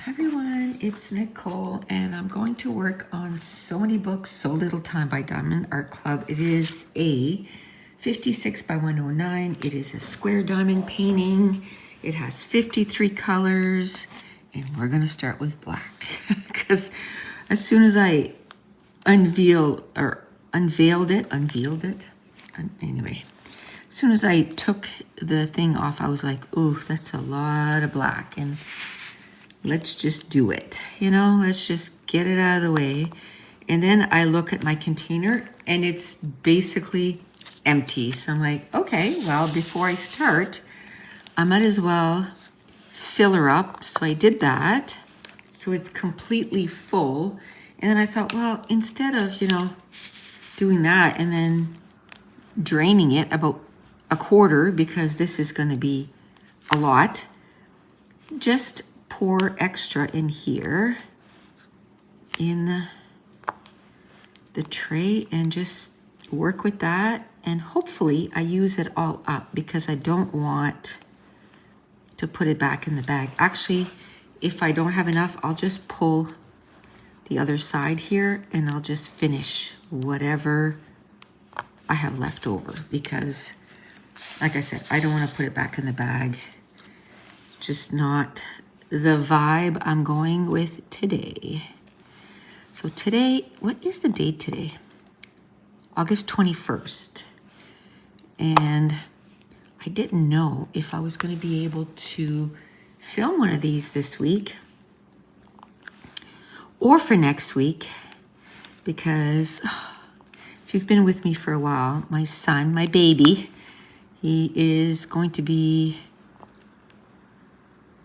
Everyone, it's Nicole, and I'm going to work on So Many Books, So Little Time by Diamond Art Club. It is a 56 by 109. It is a square diamond painting. It has 53 colors, and we're going to start with black because as soon as I unveiled it, anyway, as soon as I took the thing off, I was like, ooh, that's a lot of black, and let's just do it, let's just get it out of the way. And then I look at my container and it's basically empty. So I'm like, okay, well, before I start, I might as well fill her up. So I did that. So it's completely full. And then I thought, well, instead of, doing that and then draining it about a quarter, because this is going to be a lot, just pour extra in here in the tray and just work with that. And hopefully I use it all up because I don't want to put it back in the bag. Actually, if I don't have enough, I'll just pull the other side here and I'll just finish whatever I have left over because, like I said, I don't want to put it back in the bag. Just not the vibe I'm going with today. So today, what is the date today? August 21st. And I didn't know if I was going to be able to film one of these this week or for next week, because if you've been with me for a while, my son, my baby, he is going to be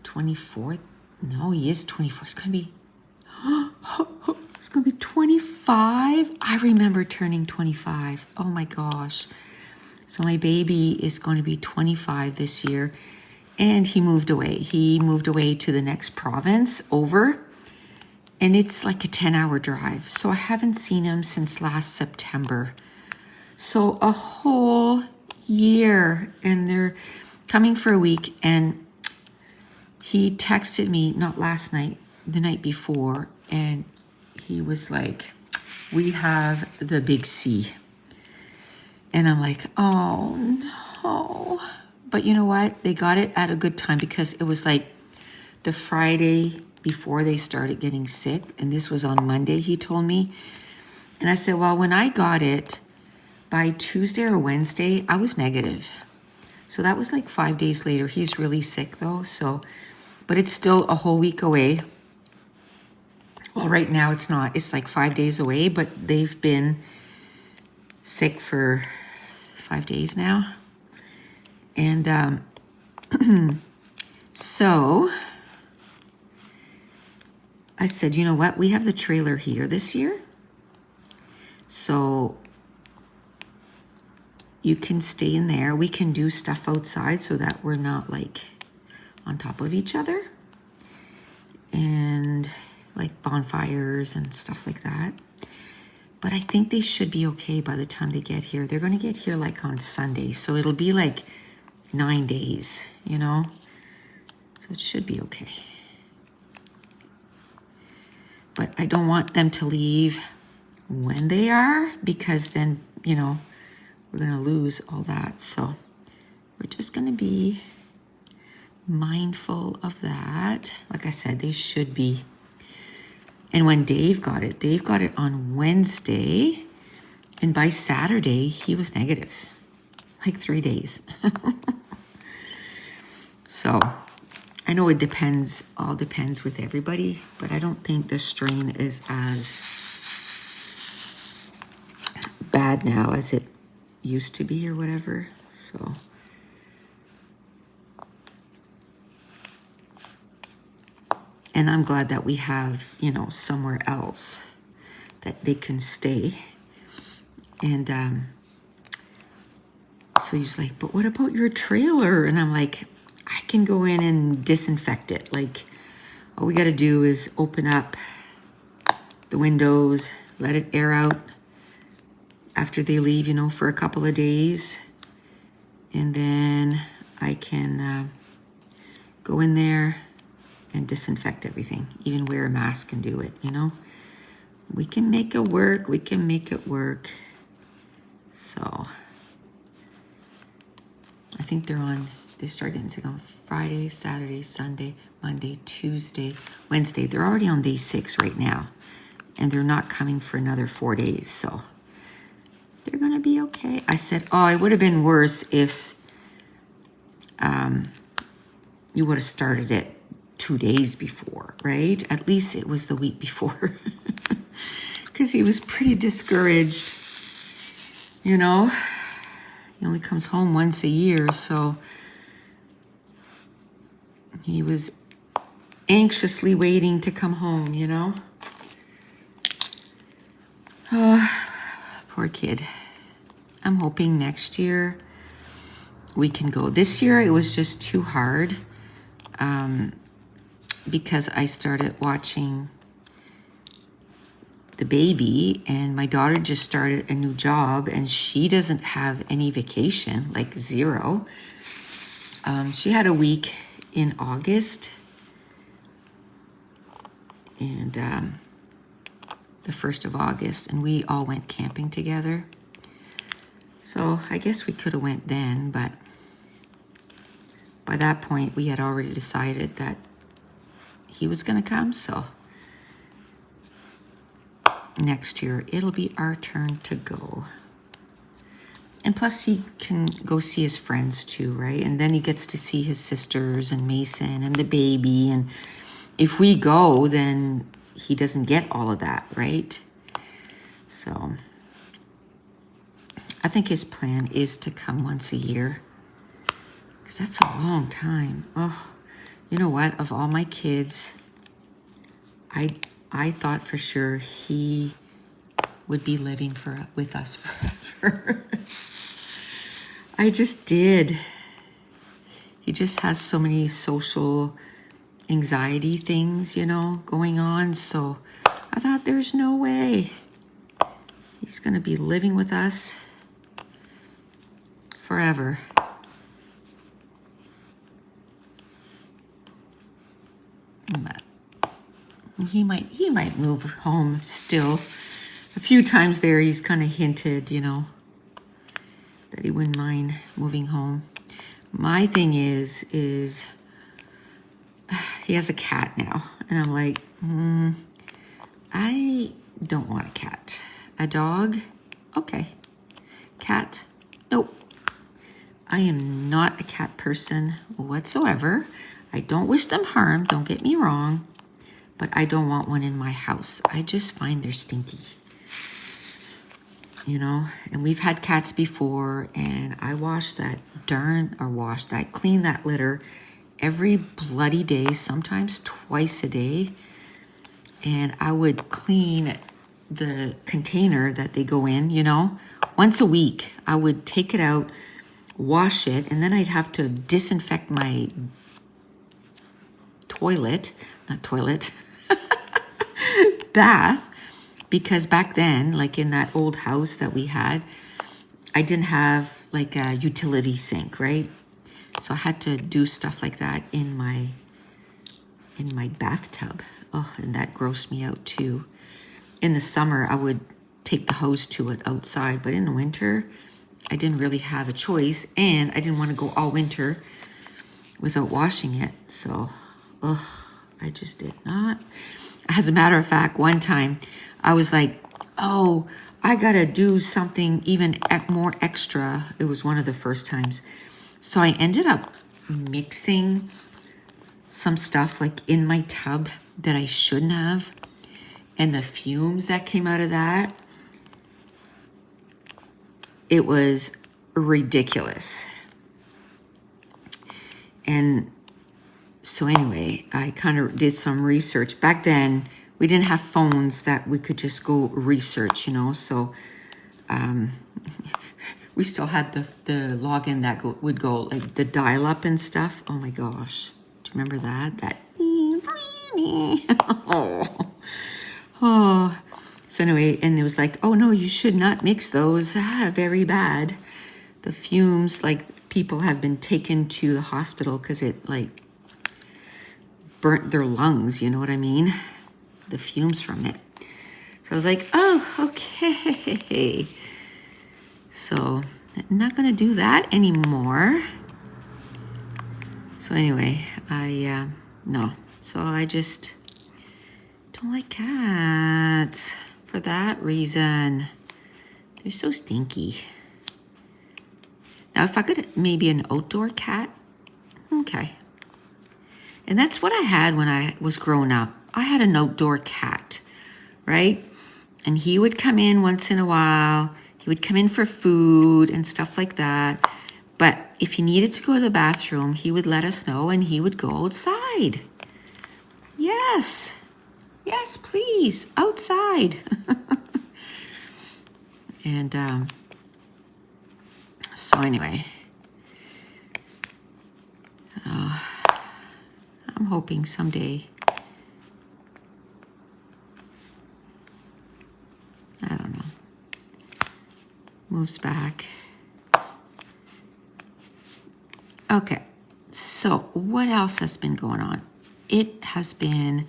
24th. No, he is 24. It's gonna be it's gonna be 25. I remember turning 25. Oh my gosh. So my baby is going to be 25 this year, and he moved away. He moved away to the next province over, and it's like a 10-hour drive. So I haven't seen him since last September. So a whole year, and they're coming for a week. And he texted me, not last night, the night before, and he was like, we have the big C. And I'm like, oh no. But you know what? They got it at a good time because it was like the Friday before they started getting sick. And this was on Monday, he told me. And I said, well, when I got it, by Tuesday or Wednesday, I was negative. So that was like 5 days later. He's really sick though, so... But it's still a whole week away. Well, right now it's not. It's like 5 days away, but they've been sick for 5 days now. And so I said, you know what? We have the trailer here this year. So you can stay in there. We can do stuff outside so that we're not like on top of each other, and like bonfires and stuff like that. But I think they should be okay by the time they get here. They're going to get here like on Sunday, so it'll be like 9 days, so it should be okay. But I don't want them to leave when they are, because then we're going to lose all that. So we're just going to be mindful of that. Like I said, they should be. And when Dave got it on Wednesday, and by Saturday he was negative, like 3 days. So I know it all depends with everybody, but I don't think the strain is as bad now as it used to be or whatever. So and I'm glad that we have, somewhere else that they can stay. And so he's like, but what about your trailer? And I'm like, I can go in and disinfect it. Like, all we got to do is open up the windows, let it air out after they leave, for a couple of days. And then I can go in there and disinfect everything. Even wear a mask and do it, you know? We can make it work. We can make it work. So I think they start getting sick on Friday, Saturday, Sunday, Monday, Tuesday, Wednesday. They're already on day 6 right now. And they're not coming for another 4 days. So they're going to be okay. I said, oh, it would have been worse if you would have started it 2 days before, right? At least it was the week before. Because he was pretty discouraged, you know? He only comes home once a year, so he was anxiously waiting to come home, you know? Oh, poor kid. I'm hoping next year we can go. This year it was just too hard because I started watching the baby, and my daughter just started a new job and she doesn't have any vacation, like 0. She had a week in August and the 1st of August, and we all went camping together. So I guess we could have went then, but by that point we had already decided that he was going to come. So next year it'll be our turn to go. And plus he can go see his friends too, right? And then he gets to see his sisters and Mason and the baby. And if we go, then he doesn't get all of that, right? So I think his plan is to come once a year, because that's a long time. Oh, you know what? Of all my kids, I thought for sure he would be living with us forever. I just did. He just has so many social anxiety things, you know, going on. So I thought there's no way he's going to be living with us forever. But he might move home still. A few times there he's kind of hinted, you know, that he wouldn't mind moving home. My thing is he has a cat now, and I'm like, I don't want a cat. A dog, okay. Cat, nope. I am not a cat person whatsoever. I don't wish them harm, don't get me wrong, but I don't want one in my house. I just find they're stinky. You know, and we've had cats before, and I clean that litter every bloody day, sometimes twice a day. And I would clean the container that they go in, you know, once a week. I would take it out, wash it, and then I'd have to disinfect my bath. Because back then, like in that old house that we had, I didn't have like a utility sink, right? So I had to do stuff like that in my bathtub. Oh, and that grossed me out too. In the summer, I would take the hose to it outside, but in the winter, I didn't really have a choice, and I didn't want to go all winter without washing it. So, I just did not. As a matter of fact, one time I was like, oh, I gotta do something even more extra. It was one of the first times. So I ended up mixing some stuff like in my tub that I shouldn't have. And the fumes that came out of that, it was ridiculous. And so anyway, I kind of did some research. Back then, we didn't have phones that we could just go research, you know. So we still had the login that would go like the dial-up and stuff. Oh my gosh, do you remember that? That. Oh. So anyway, and it was like, oh no, you should not mix those. Very bad. The fumes, like people have been taken to the hospital because it like burnt their lungs, you know what I mean? The fumes from it. So I was like, oh, okay. So I'm not gonna do that anymore. So anyway, no. So I just don't like cats for that reason. They're so stinky. Now, if I could, maybe an outdoor cat, okay. And that's what I had when I was growing up. I had an outdoor cat, right? And he would come in once in a while. He would come in for food and stuff like that. But if he needed to go to the bathroom, he would let us know and he would go outside. Yes. Yes, please. Outside. And so anyway, I'm hoping someday, I don't know, moves back. Okay, so what else has been going on? It has been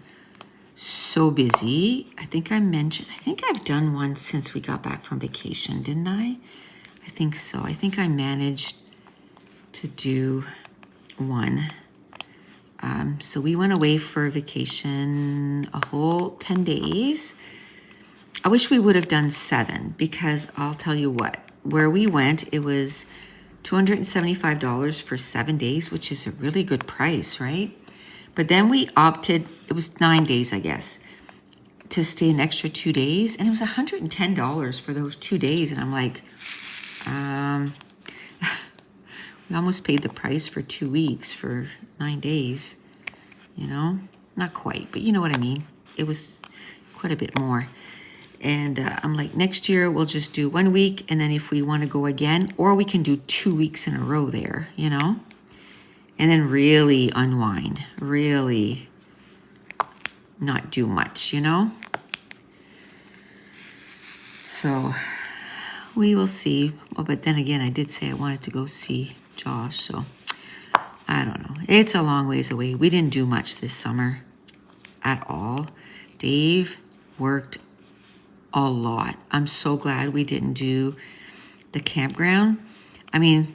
so busy. I think I've done one since we got back from vacation, didn't I? I think so. I think I managed to do one. So we went away for vacation a whole 10 days. I wish we would have done 7 because I'll tell you what, where we went, it was $275 for 7 days, which is a really good price, right? But then we opted, it was 9 days, I guess, to stay an extra 2 days. And it was $110 for those 2 days. And I'm like, we almost paid the price for 2 weeks for 9 days, you know? Not quite, but you know what I mean. It was quite a bit more. And I'm like, next year we'll just do 1 week. And then if we want to go again, or we can do 2 weeks in a row there, you know? And then really unwind, really not do much, you know? So we will see. Well, but then again, I did say I wanted to go see Josh, so I don't know. It's a long ways away. We didn't do much this summer at all. Dave worked a lot. I'm so glad we didn't do the campground. I mean,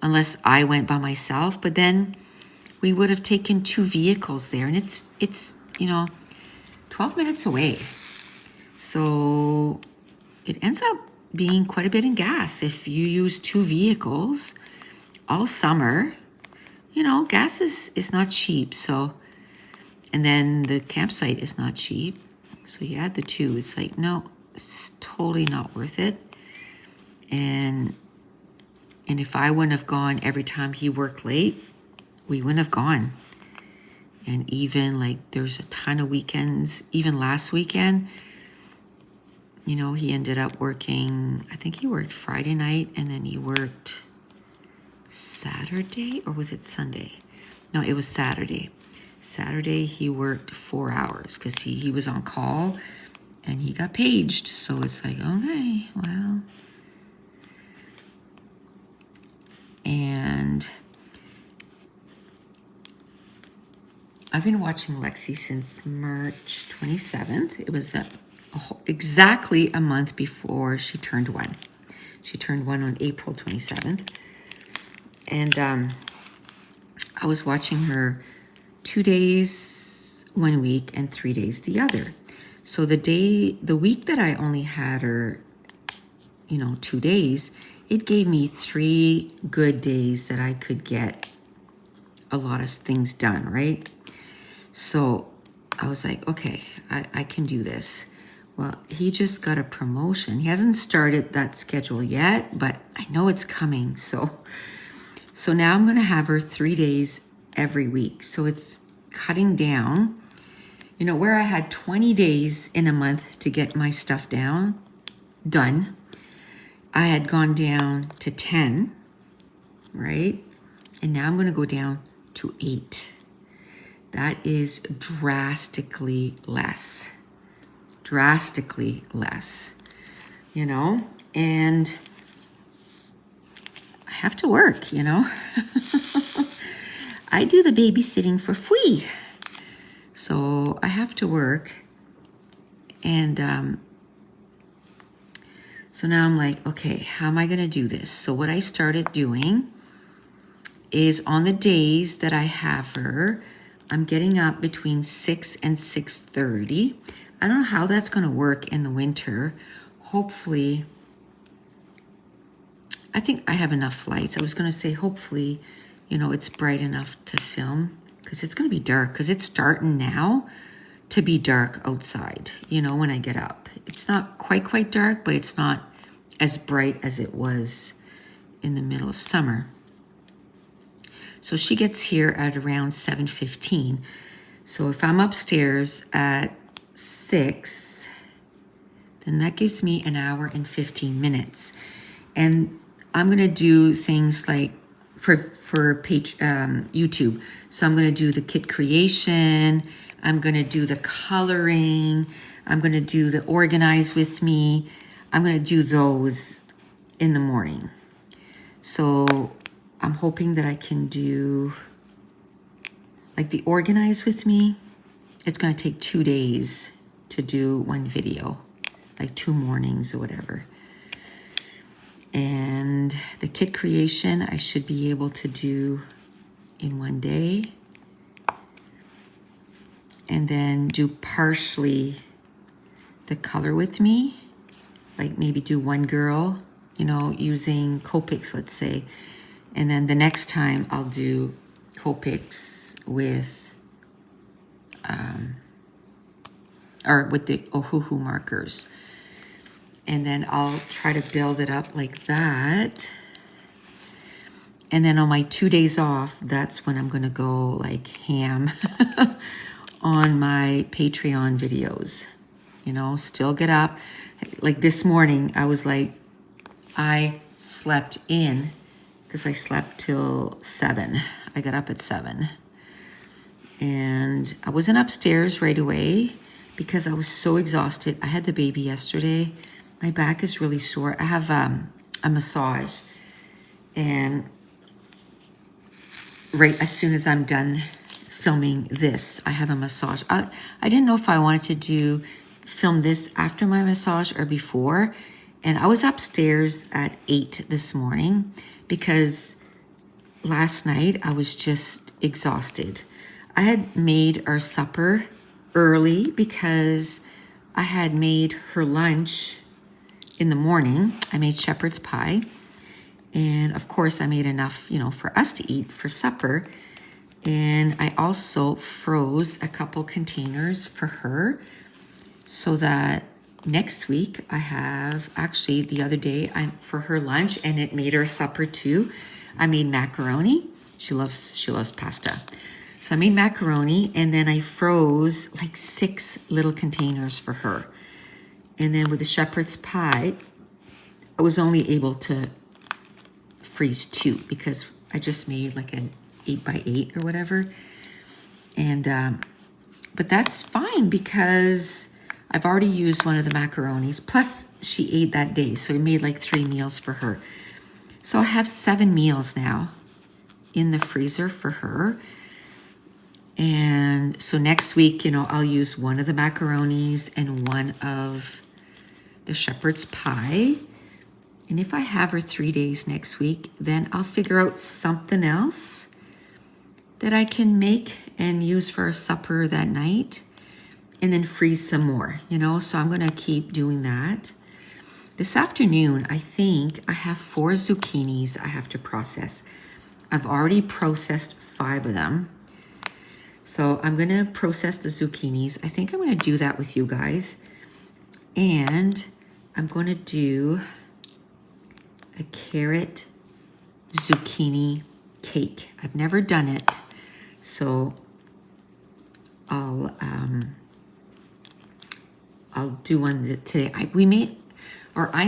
unless I went by myself, but then we would have taken 2 vehicles there, and it's 12 minutes away. So it ends up being quite a bit in gas if you use 2 vehicles all summer. You know, gas is not cheap, so, and then the campsite is not cheap. So you add the 2, it's like, no, it's totally not worth it. And if I wouldn't have gone every time he worked late, we wouldn't have gone. And even like there's a ton of weekends, even last weekend, you know, he ended up working, I think he worked Friday night and then he worked Saturday, or was it Sunday? No, it was Saturday. Saturday he worked 4 hours because he was on call and he got paged. So it's like, okay, well. And I've been watching Lexi since March 27th. It was exactly a month before she turned 1. She turned 1 on April 27th. And I was watching her 2 days 1 week and 3 days the other. So the week that I only had her, 2 days, it gave me 3 good days that I could get a lot of things done, right? So I was like, okay, I can do this. Well, he just got a promotion. He hasn't started that schedule yet, but I know it's coming. So now I'm going to have her 3 days every week. So it's cutting down, where I had 20 days in a month to get my stuff done. I had gone down to 10, right? And now I'm going to go down to 8. That is drastically less, and I have to work, I do the babysitting for free. So I have to work, and so now I'm like, okay, how am I gonna do this? So what I started doing is on the days that I have her, I'm getting up between 6 and 6:30. I don't know how that's gonna work in the winter. Hopefully, I think I have enough lights. I was gonna say, hopefully, you know, it's bright enough to film, because it's gonna be dark, because it's starting now to be dark outside, you know, when I get up. It's not quite dark, but it's not as bright as it was in the middle of summer. So she gets here at around 7:15. So if I'm upstairs at 6, then that gives me an hour and 15 minutes. And I'm gonna do things like for page YouTube. So I'm gonna do the kit creation, I'm gonna do the coloring, I'm gonna do the organize with me. I'm gonna do those in the morning. So I'm hoping that I can do like the organize with me. It's gonna take 2 days to do one video, like 2 mornings or whatever. And the kit creation, I should be able to do in 1 day. And then do partially the color with me, like maybe do one girl, you know, using Copics, let's say. And then the next time I'll do Copics with, or with the Ohuhu markers. And then I'll try to build it up like that. And then on my 2 days off, that's when I'm gonna go like ham on my Patreon videos. You know, still get up. Like this morning, I was like, I slept in because I slept till 7. I got up at 7. And I wasn't upstairs right away because I was so exhausted. I had the baby yesterday. My back is really sore. I have a massage, and right as soon as I'm done filming this, I have a massage. I didn't know if I wanted to film this after my massage or before, and I was upstairs at 8 this morning because last night I was just exhausted. I had made our supper early because I had made her lunch in the morning. I made shepherd's pie, and of course I made enough, you know, for us to eat for supper. And I also froze a couple containers for her so that next week I have, actually the other day for her lunch, and it made her supper too. I made macaroni. She loves pasta. So I made macaroni, and then I froze like 6 little containers for her. And then with the shepherd's pie, I was only able to freeze 2 because I just made like an 8x8 or whatever. And, but that's fine because I've already used one of the macaronis. Plus she ate that day, so we made like 3 meals for her. So I have 7 meals now in the freezer for her. And so next week, you know, I'll use one of the macaronis and one of the shepherd's pie. And if I have her 3 days next week, then I'll figure out something else that I can make and use for a supper that night, and then freeze some more, you know? So I'm gonna keep doing that. This afternoon, I think I have 4 zucchinis I have to process. I've already processed 5 of them. So I'm gonna process the zucchinis. I think I'm gonna do that with you guys. And I'm gonna do a carrot zucchini cake. I've never done it, so I'll do one today. I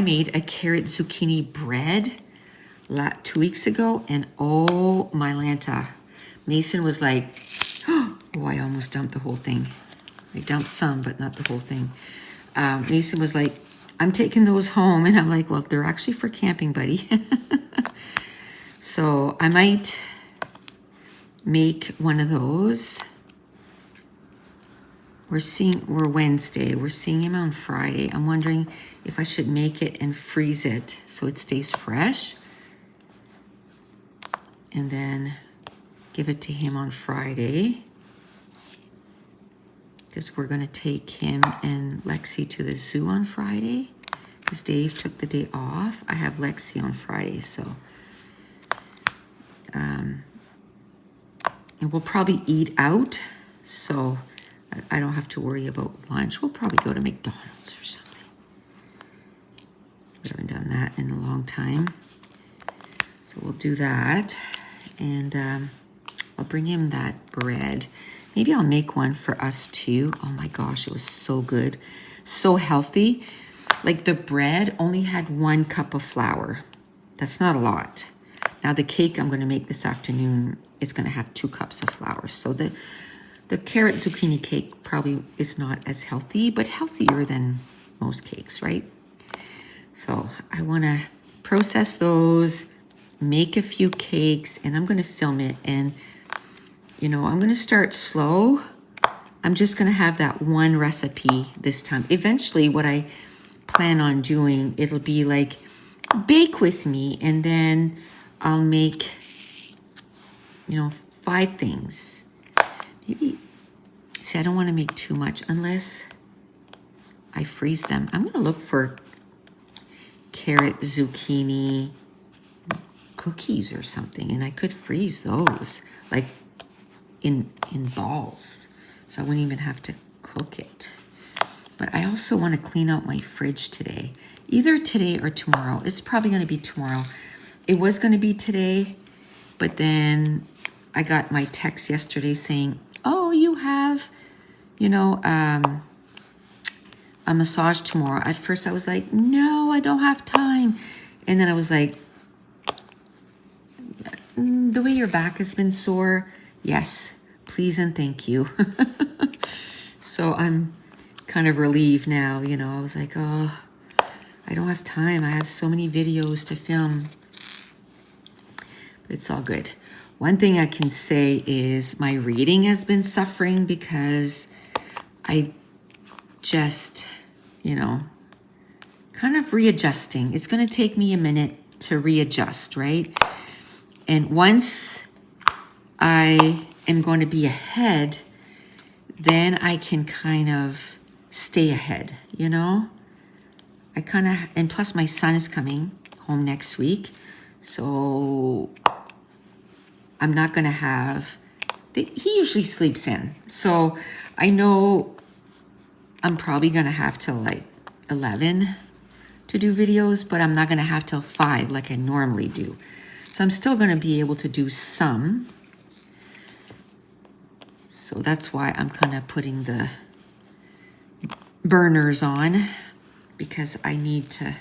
made a carrot zucchini bread 2 weeks ago, and oh my Lanta, Mason was like, oh, I almost dumped the whole thing. I dumped some, but not the whole thing. Mason was like, I'm taking those home. And I'm like, well, they're actually for camping, buddy. So I might make one of those. we're Wednesday. We're seeing him on Friday. I'm wondering if I should make it and freeze it so it stays fresh. And then give it to him on Friday. Because we're going to take him and Lexi to the zoo on Friday. Because Dave took the day off. I have Lexi on Friday, so. And we'll probably eat out, so I don't have to worry about lunch. We'll probably go to McDonald's or something. We haven't done that in a long time. So we'll do that. And I'll bring him that bread. Maybe I'll make one for us too. Oh my gosh, it was so good. So healthy. Like the bread only had 1 cup of flour. That's not a lot. Now the cake I'm going to make this afternoon is going to have 2 cups of flour. So the carrot zucchini cake probably is not as healthy, but healthier than most cakes, right? So I want to process those, make a few cakes, and I'm going to film it. And, you know, I'm going to start slow. I'm just going to have that one recipe this time. Eventually, what I plan on doing, it'll be like bake with me, and then I'll make, you know, 5 things. Maybe, see, I don't want to make too much unless I freeze them. I'm going to look for carrot zucchini cookies or something, and I could freeze those like in balls, so I wouldn't even have to cook it. But I also want to clean out my fridge today, either today or tomorrow. It's probably going to be tomorrow. It was going to be today, but then I got my text yesterday saying, oh, you have, you know, a massage tomorrow. At first I was like, no, I don't have time. And then I was like, the way your back has been sore, yes, please and thank you. So I'm kind of relieved now, you know. I was like, oh, I don't have time. I have so many videos to film. But it's all good. One thing I can say is my reading has been suffering because I just, you know, kind of readjusting. It's going to take me a minute to readjust, right? And once I am going to be ahead, then I can kind of stay ahead, you know? I kind of, and plus my son is coming home next week, so I'm not going to have, he usually sleeps in. So I know I'm probably going to have till like 11 to do videos, but I'm not going to have till 5 like I normally do. So I'm still going to be able to do some. So that's why I'm kind of putting the burners on, because I need to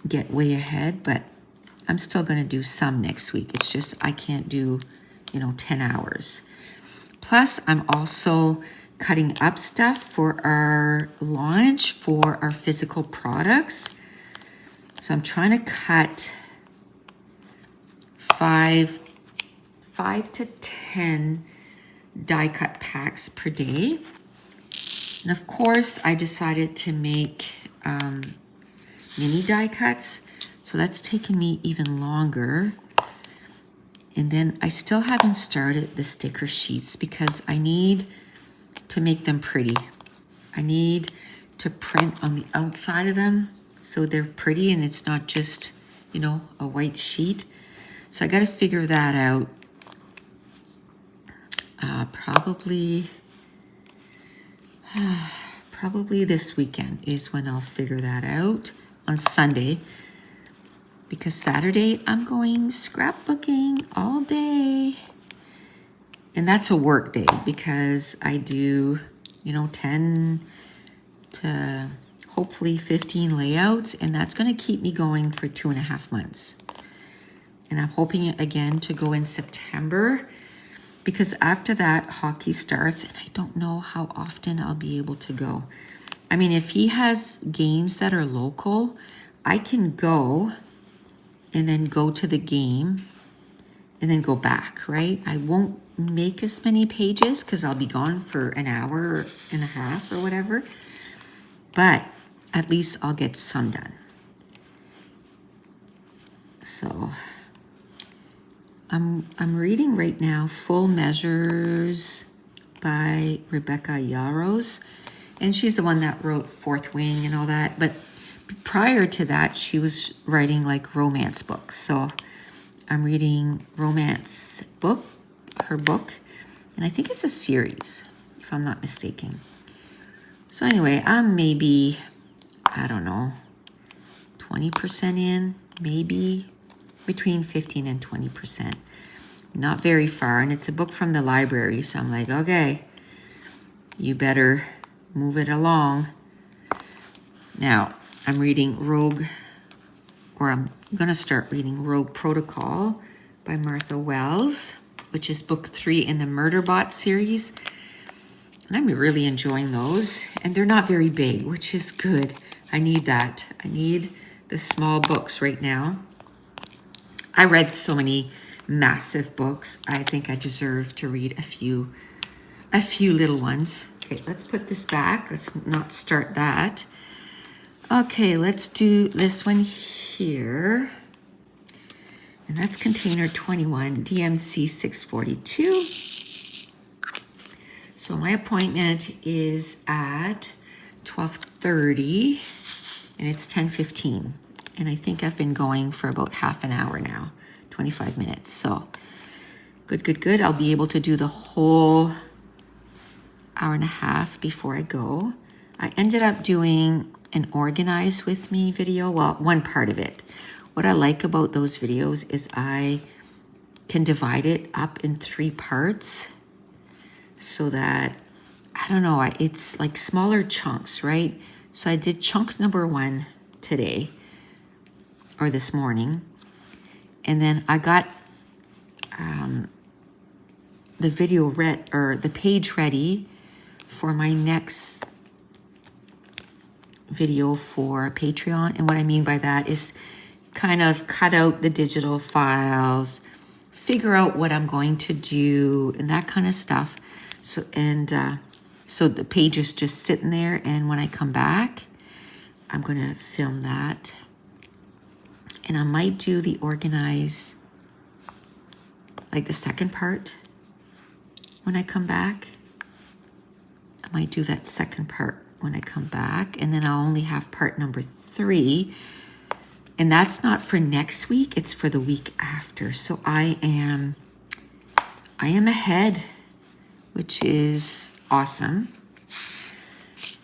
get way ahead, but I'm still going to do some next week. It's just I can't do, you know, 10 hours. Plus, I'm also cutting up stuff for our launch for our physical products. So I'm trying to cut 5 to 10 die cut packs per day. And of course, I decided to make mini die cuts. So that's taken me even longer. And then I still haven't started the sticker sheets because I need to make them pretty. I need to print on the outside of them so they're pretty and it's not just, you know, a white sheet. So I got to figure that out. Probably this weekend is when I'll figure that out, on Sunday. Because Saturday, I'm going scrapbooking all day. And that's a work day because I do, you know, 10 to hopefully 15 layouts. And that's going to keep me going for 2.5 months. And I'm hoping again to go in September, because after that, hockey starts. And I don't know how often I'll be able to go. I mean, if he has games that are local, I can go and then go to the game and then go back, right? I won't make as many pages because I'll be gone for an hour and a half or whatever, but at least I'll get some done. So I'm reading right now Full Measures by Rebecca Yarros, and she's the one that wrote Fourth Wing and all that, but prior to that she was writing like romance books. So I'm reading her book, and I think it's a series, if I'm not mistaken. So anyway, I'm maybe, I don't know, 20% in, maybe between 15 and 20%. Not very far, and it's a book from the library, so I'm like, okay, you better move it along. Now, I'm reading I'm gonna start reading Rogue Protocol by Martha Wells, which is book 3 in the Murderbot series. And I'm really enjoying those, and they're not very big, which is good. I need that. I need the small books right now. I read so many massive books. I think I deserve to read a few little ones. Okay, let's put this back. Let's not start that. Okay, let's do this one here. And that's container 21, DMC 642. So my appointment is at 12:30 and it's 10:15. And I think I've been going for about half an hour now, 25 minutes. So good. I'll be able to do the whole hour and a half before I go. I ended up doing an Organize With Me video, well, one part of it. What I like about those videos is I can divide it up in 3 parts so that, I don't know, it's like smaller chunks, right? So I did chunk number 1 today, or this morning, and then I got the the page ready for my next video for Patreon. And what I mean by that is kind of cut out the digital files, figure out what I'm going to do and that kind of stuff. So the page is just sitting there, and when I come back, I'm gonna film that. And I might do the organize, like the second part when I come back. I might do that second part when I come back, and then I'll only have part number 3. And that's not for next week, it's for the week after. So I am ahead, which is awesome.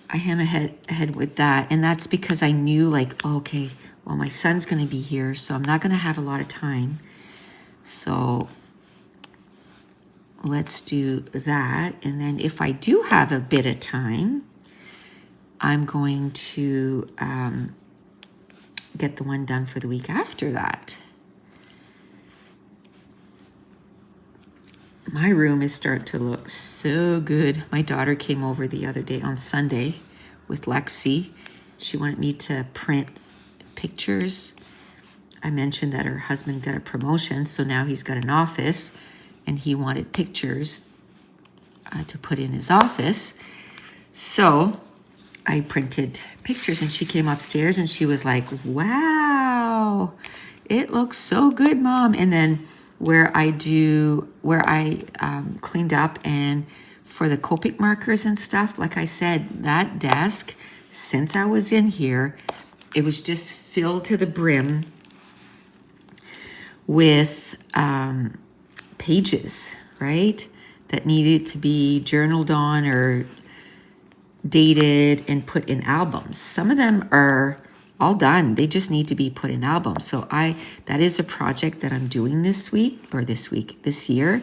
I am ahead with that. And that's because I knew, like, okay, well, my son's gonna be here, so I'm not gonna have a lot of time. So let's do that. And then if I do have a bit of time, I'm going to get the one done for the week after that. My room is starting to look so good. My daughter came over the other day on Sunday with Lexi. She wanted me to print pictures. I mentioned that her husband got a promotion, so now he's got an office, and he wanted pictures to put in his office. So I printed pictures, and she came upstairs and she was like, wow, it looks so good, Mom. And then where I cleaned up, and for the Copic markers and stuff, like I said, that desk, since I was in here, it was just filled to the brim with pages, right? That needed to be journaled on or dated and put in albums. Some of them are all done. They just need to be put in albums. So that is a project that I'm doing this year.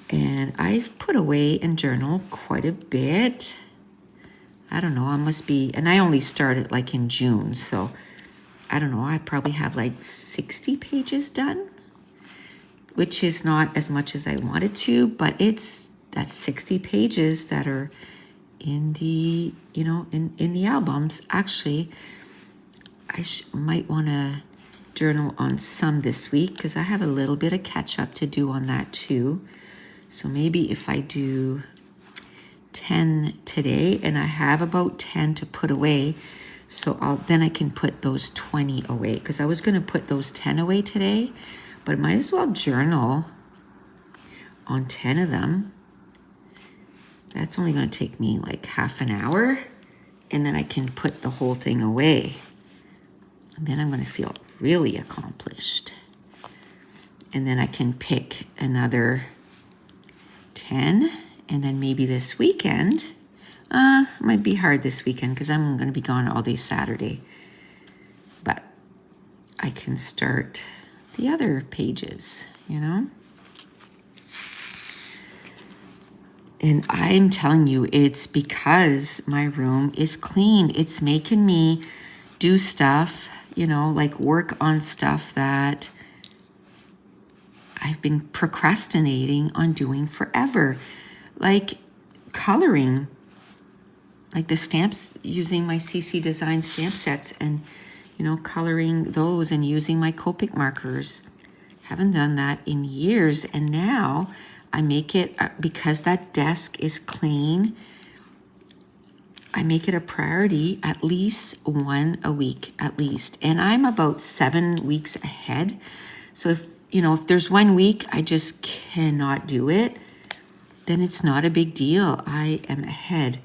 And I've put away and journal quite a bit. I don't know, and I only started like in June. So I don't know, I probably have like 60 pages done, which is not as much as I wanted to, but that's 60 pages that are in the, in the albums. Actually, I might want to journal on some this week because I have a little bit of catch up to do on that too. So maybe if I do 10 today, and I have about 10 to put away, so then I can put those 20 away because I was going to put those 10 away today, but I might as well journal on 10 of them. That's only going to take me like half an hour, and then I can put the whole thing away. And then I'm going to feel really accomplished. And then I can pick another 10, and then maybe this weekend, might be hard this weekend because I'm going to be gone all day Saturday. But I can start the other pages, you know? And I'm telling you, it's because my room is clean. It's making me do stuff, you know, like work on stuff that I've been procrastinating on doing forever. Like coloring, like the stamps, using my CC Design stamp sets and, you know, coloring those and using my Copic markers. Haven't done that in years, and now I make it, because that desk is clean, I make it a priority at least one a week, at least. And I'm about 7 weeks ahead. So if, you know, if there's 1 week I just cannot do it, then it's not a big deal. I am ahead.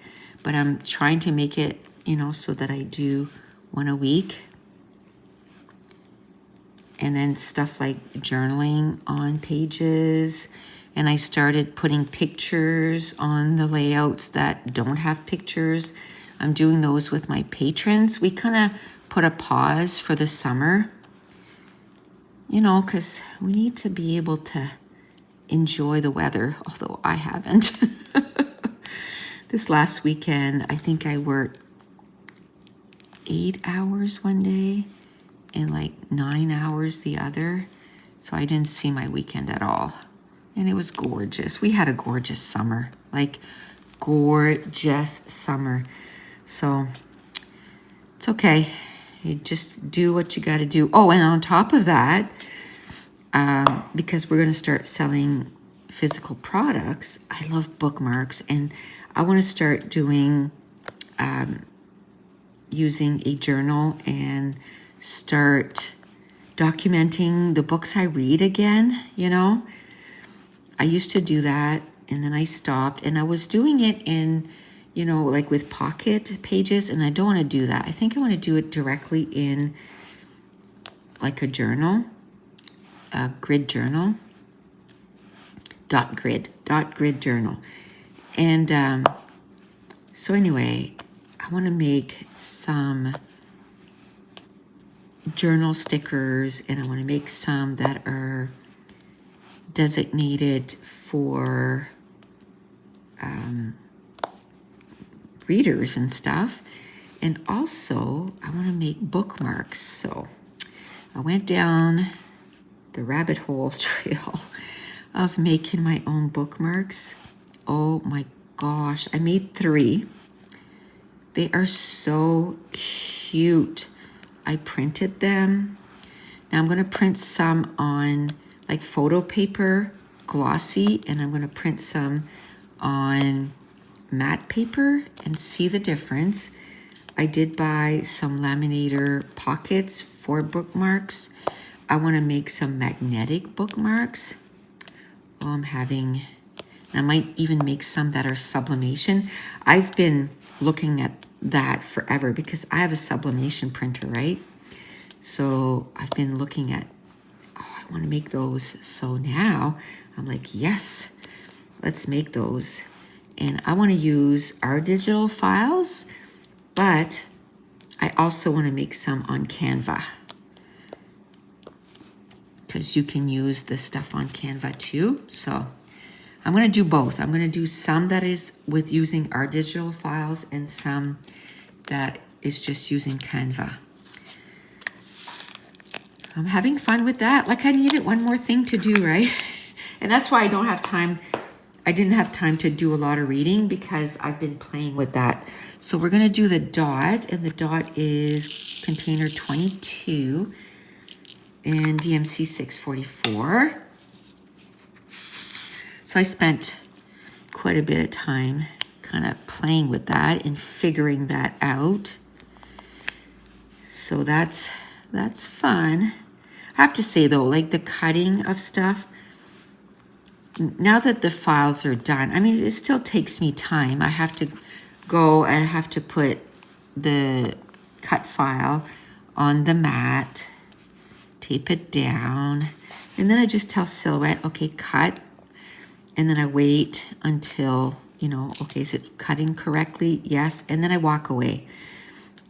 But I'm trying to make it, you know, so that I do one a week. And then stuff like journaling on pages. And I started putting pictures on the layouts that don't have pictures. I'm doing those with my patrons. We kind of put a pause for the summer, you know, because we need to be able to enjoy the weather, although I haven't. This last weekend, I think I worked 8 hours one day and like 9 hours the other. So I didn't see my weekend at all. And it was gorgeous. We had a gorgeous summer, like gorgeous summer. So it's okay. You just do what you got to do. Oh, and on top of that, because we're going to start selling physical products, I love bookmarks, and I want to start doing, using a journal and start documenting the books I read again, you know. I used to do that, and then I stopped, and I was doing it in, you know, like with pocket pages, and I don't want to do that. I think I want to do it directly in like a journal, a grid journal, dot grid journal. And so anyway, I want to make some journal stickers, and I want to make some that are designated for readers and stuff. And also I want to make bookmarks. So I went down the rabbit hole trail of making my own bookmarks. Oh my gosh, I made 3. They are so cute. I printed them. Now I'm going to print some on like photo paper, glossy, and I'm going to print some on matte paper and see the difference. I did buy some laminator pockets for bookmarks. I want to make some magnetic bookmarks. Oh, I might even make some that are sublimation. I've been looking at that forever because I have a sublimation printer, right? So I've been looking at, I want to make those. So now I'm like, yes, let's make those. And I want to use our digital files, but I also want to make some on Canva, because you can use this stuff on Canva too. So I'm going to do both. I'm going to do some that is with using our digital files and some that is just using Canva. I'm having fun with that. Like I needed one more thing to do, right? And that's why I don't have time. I didn't have time to do a lot of reading because I've been playing with that. So we're going to do the dot, and the dot is container 22. and DMC 644. So I spent quite a bit of time kind of playing with that and figuring that out. So that's fun. I have to say though, like the cutting of stuff, now that the files are done, I mean, it still takes me time. I have to go and I have to put the cut file on the mat, tape it down, and then I just tell Silhouette, okay, cut. And then I wait until, you know, okay, is it cutting correctly? Yes. And then I walk away.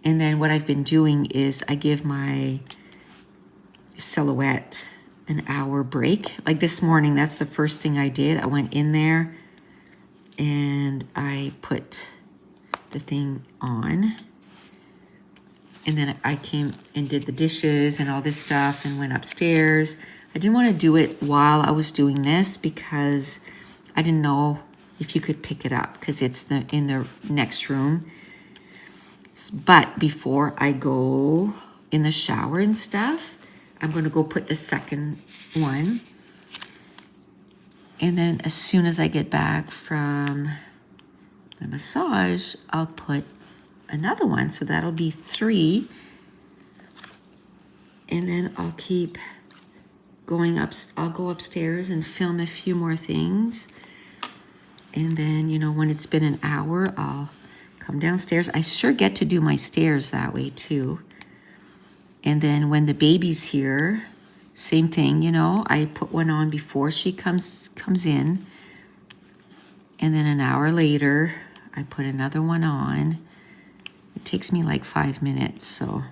And then what I've been doing is I give my Silhouette an hour break. Like this morning, that's the first thing I did. I went in there and I put the thing on. And then I came and did the dishes and all this stuff and went upstairs. I didn't want to do it while I was doing this because I didn't know if you could pick it up because it's in the next room. But before I go in the shower and stuff, I'm going to go put the second one. And then as soon as I get back from my massage, I'll put another one. So that'll be 3. And then I'll keep going up. I'll go upstairs and film a few more things. And then, you know, when it's been an hour, I'll come downstairs. I sure get to do my stairs that way too. And then when the baby's here, same thing, you know, I put one on before she comes in. And then an hour later, I put another one on. It takes me like 5 minutes, so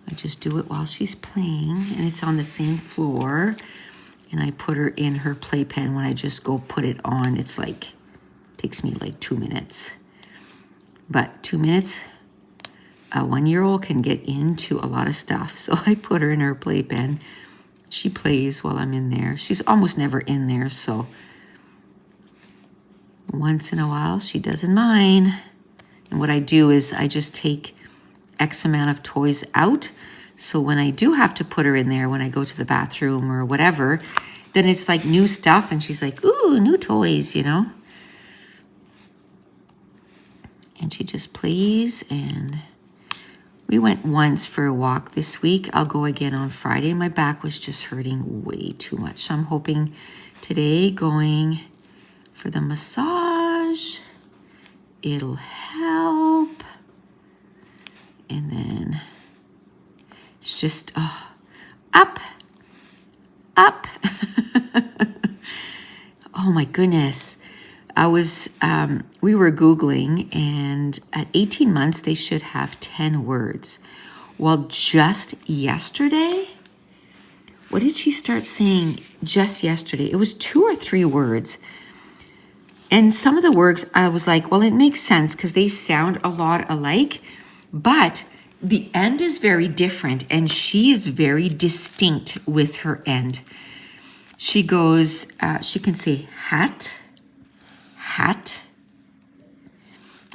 I just do it while she's playing. And it's on the same floor. And I put her in her playpen when I just go put it on. It's like, takes me like 2 minutes. But 2 minutes, a 1-year-old can get into a lot of stuff. So I put her in her playpen. She plays while I'm in there. She's almost never in there, so once in a while she doesn't mind. And what I do is I just take X amount of toys out. So when I do have to put her in there, when I go to the bathroom or whatever, then it's like new stuff. And she's like, ooh, new toys, you know? And she just plays. And we went once for a walk this week. I'll go again on Friday. My back was just hurting way too much. So I'm hoping today going for the massage, it'll help. And then it's just up. Oh my goodness. We were Googling, and at 18 months, they should have 10 words. Well, just yesterday, what did she start saying just yesterday? It was 2 or 3 words. And some of the words, I was like, well, it makes sense because they sound a lot alike, but the end is very different, and she is very distinct with her end. She goes, she can say hat,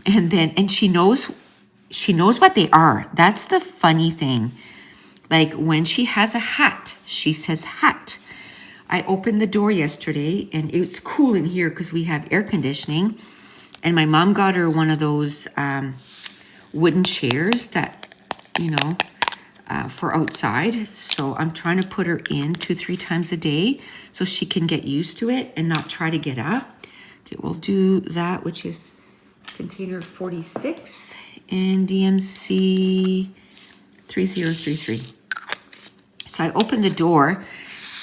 and she knows what they are. That's the funny thing. Like when she has a hat, she says hat. I opened the door yesterday, and it was cool in here because we have air conditioning, and my mom got her one of those wooden chairs that, you know, for outside. So I'm trying to put her in 2-3 times a day so she can get used to it and not try to get up. Okay, we'll do that, which is container 46 and DMC 3033. So I opened the door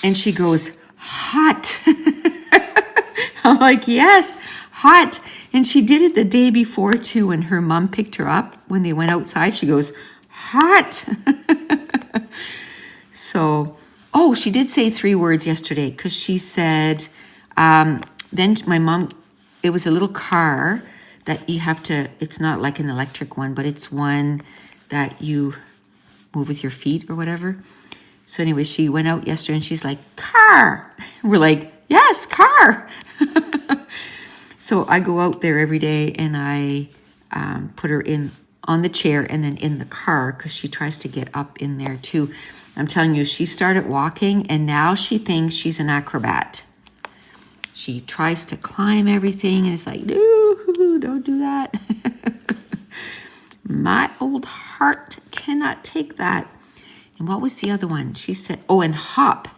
and she goes, hot. I'm like, yes, hot. And she did it the day before too when her mom picked her up when they went outside. She goes, hot. So, she did say 3 words yesterday because she said, then my mom, it was a little car that you have to, it's not like an electric one, but it's one that you move with your feet or whatever. So anyway, she went out yesterday and she's like, car. We're like, yes, car. So I go out there every day and I put her in on the chair and then in the car because she tries to get up in there too. I'm telling you, she started walking and now she thinks she's an acrobat. She tries to climb everything and it's like, no, don't do that. My old heart cannot take that. And what was the other one? She said, oh, and hop.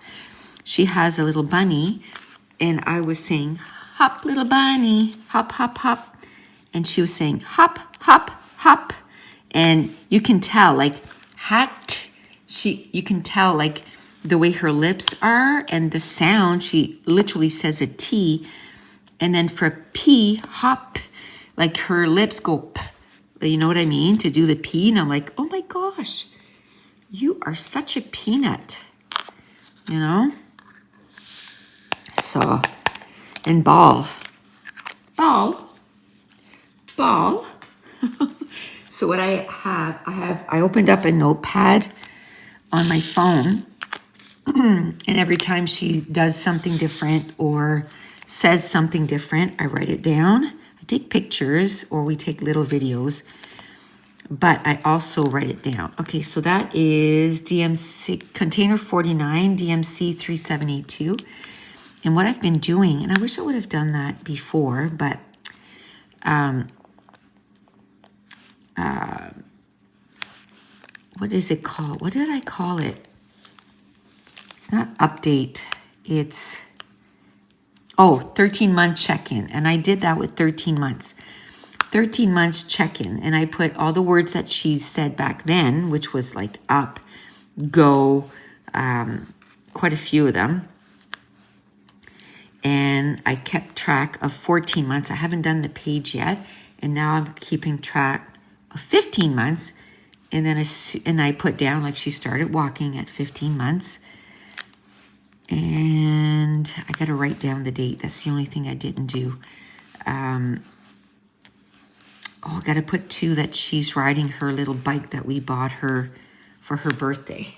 She has a little bunny and I was saying, hop, little bunny, hop, hop, hop. And she was saying, hop, hop, hop. And you can tell, like, hat, you can tell, like, the way her lips are and the sound, she literally says a T. And then for P, hop, like her lips go P. You know what I mean? To do the P. And I'm like, oh my gosh, you are such a peanut, you know? So, and ball. So what I opened up a notepad on my phone and every time she does something different or says something different, I write it down. I take pictures or we take little videos, but I also write it down. Okay, so that is DMC container 49, DMC 3782. And what I've been doing, and I wish I would have done that before, but what is it called? What did I call it? It's not update. It's, 13-month check-in. And I did that with 13 months. 13 months check-in. And I put all the words that she said back then, which was like up, go, quite a few of them. And I kept track of 14 months. I haven't done the page yet. And now I'm keeping track of 15 months. And then I put down like she started walking at 15 months. And I got to write down the date. That's the only thing I didn't do. I got to put too that she's riding her little bike that we bought her for her birthday.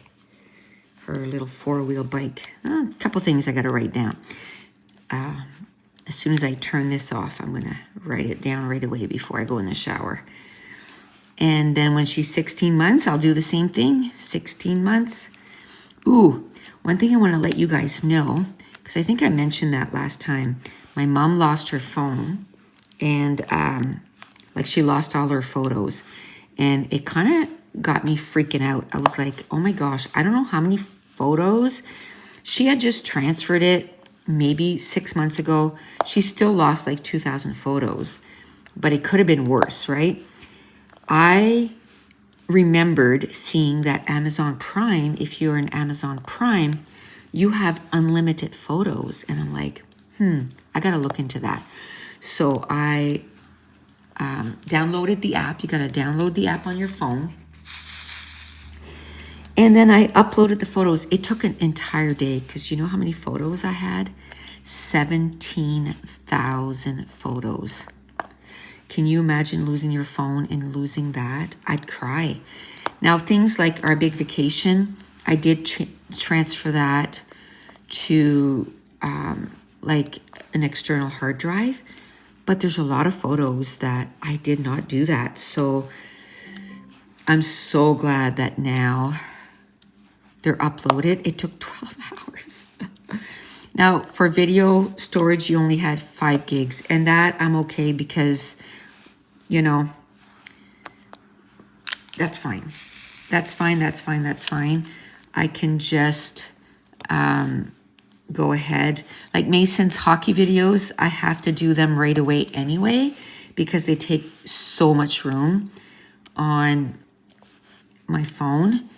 Her little 4-wheel bike. A couple things I got to write down. As soon as I turn this off, I'm going to write it down right away before I go in the shower. And then when she's 16 months, I'll do the same thing. 16 months. Ooh, one thing I want to let you guys know, because I think I mentioned that last time. My mom lost her phone and like she lost all her photos. And it kind of got me freaking out. I was like, oh my gosh, I don't know how many photos. She had just transferred it maybe 6 months ago. She still lost like 2,000 photos, but it could have been worse, right? I remembered seeing that Amazon Prime, if you're an Amazon Prime, you have unlimited photos. And I'm like, I got to look into that. So I downloaded the app. You got to download the app on your phone. And then I uploaded the photos. It took an entire day because you know how many photos I had? 17,000 photos. Can you imagine losing your phone and losing that? I'd cry. Now, things like our big vacation, I did transfer that to like an external hard drive, but there's a lot of photos that I did not do that. So I'm so glad that now they're uploaded. It took 12 hours. Now, for video storage, you only had 5 gigs, and that I'm okay because, you know, that's fine. That's fine. I can just go ahead. Like Mason's hockey videos, I have to do them right away anyway because they take so much room on my phone.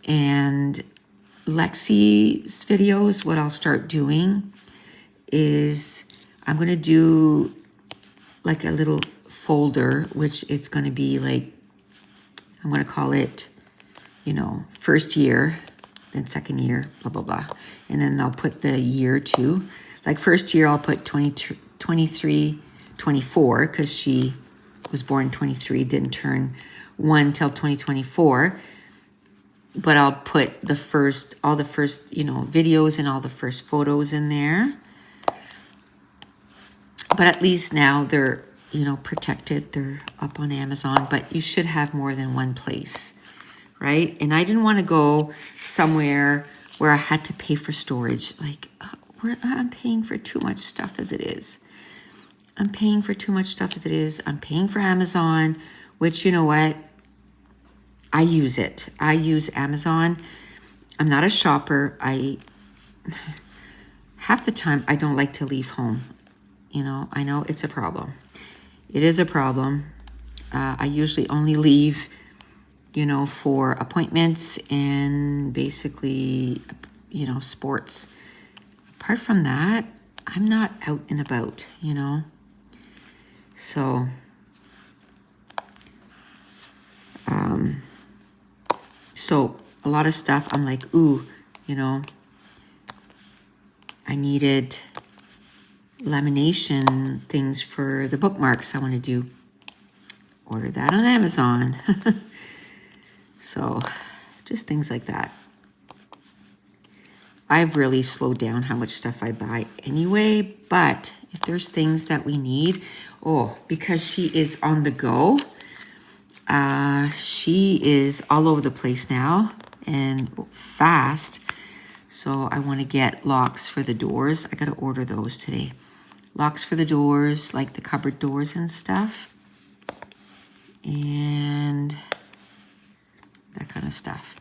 And Lexi's videos, what I'll start doing is I'm going to do like a little folder, which it's going to be like, I'm going to call it, you know, first year, then second year, blah, blah, blah. And then I'll put the year too. Like first year, I'll put 23, 24, because she was born in 23, didn't turn 1 till 2024. But I'll put all the first, you know, videos and all the first photos in there. But at least now they're you know, protected. They're up on Amazon, but you should have more than one place, right? And I didn't want to go somewhere where I had to pay for storage. Like, I'm paying for too much stuff as it is. I'm paying for too much stuff as it is. I'm paying for Amazon, which, you know what? I use it. I use Amazon. I'm not a shopper. Half the time, I don't like to leave home. You know, I know it's a problem. It is a problem. I usually only leave, you know, for appointments and basically, you know, sports. Apart from that, I'm not out and about, you know. So, so a lot of stuff, I'm like, ooh, you know, I needed lamination things for the bookmarks I want to do. Order that on Amazon. So just things like that. I've really slowed down how much stuff I buy anyway, but if there's things that we need, because she is on the go, she is all over the place now and fast. So I want to get locks for the doors. I got to order those today. Locks for the doors, like the cupboard doors and stuff. And that kind of stuff.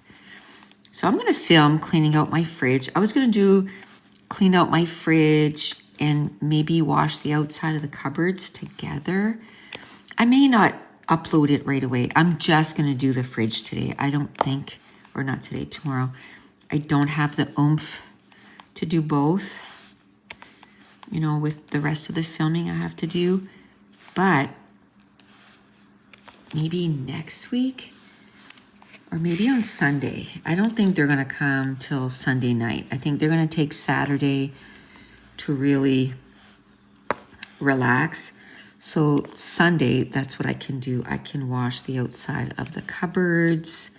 So I'm going to film cleaning out my fridge. I was going to clean out my fridge and maybe wash the outside of the cupboards together. I may not upload it right away. I'm just going to do the fridge today. I don't think, or not today, tomorrow. I don't have the oomph to do both, you know, with the rest of the filming I have to do. But maybe next week or maybe on Sunday. I don't think they're going to come till Sunday night. I think they're going to take Saturday to really relax. So Sunday, that's what I can do. I can wash the outside of the cupboards.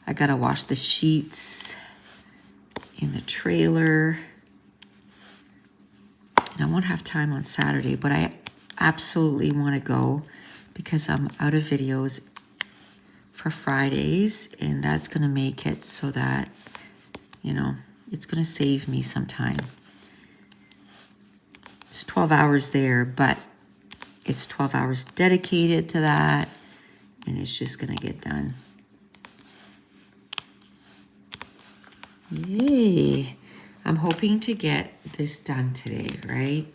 I got to wash the sheets in the trailer. And I won't have time on Saturday, but I absolutely want to go because I'm out of videos for Fridays, and that's going to make it so that, you know, it's going to save me some time. It's 12 hours there, but it's 12 hours dedicated to that, and it's just going to get done. Yay. I'm hoping to get this done today, right?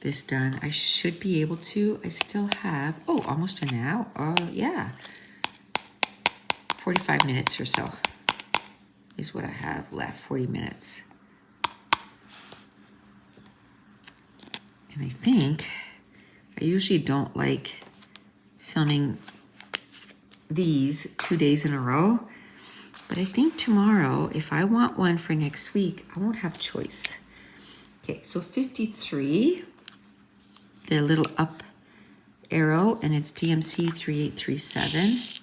This done. I should be able to. I still have, almost an hour. Oh, yeah. 45 minutes or so is what I have left, 40 minutes. And I think I usually don't like filming these 2 days in a row, but I think tomorrow, if I want one for next week, I won't have choice. Okay, so 53, the little up arrow, and it's DMC 3837.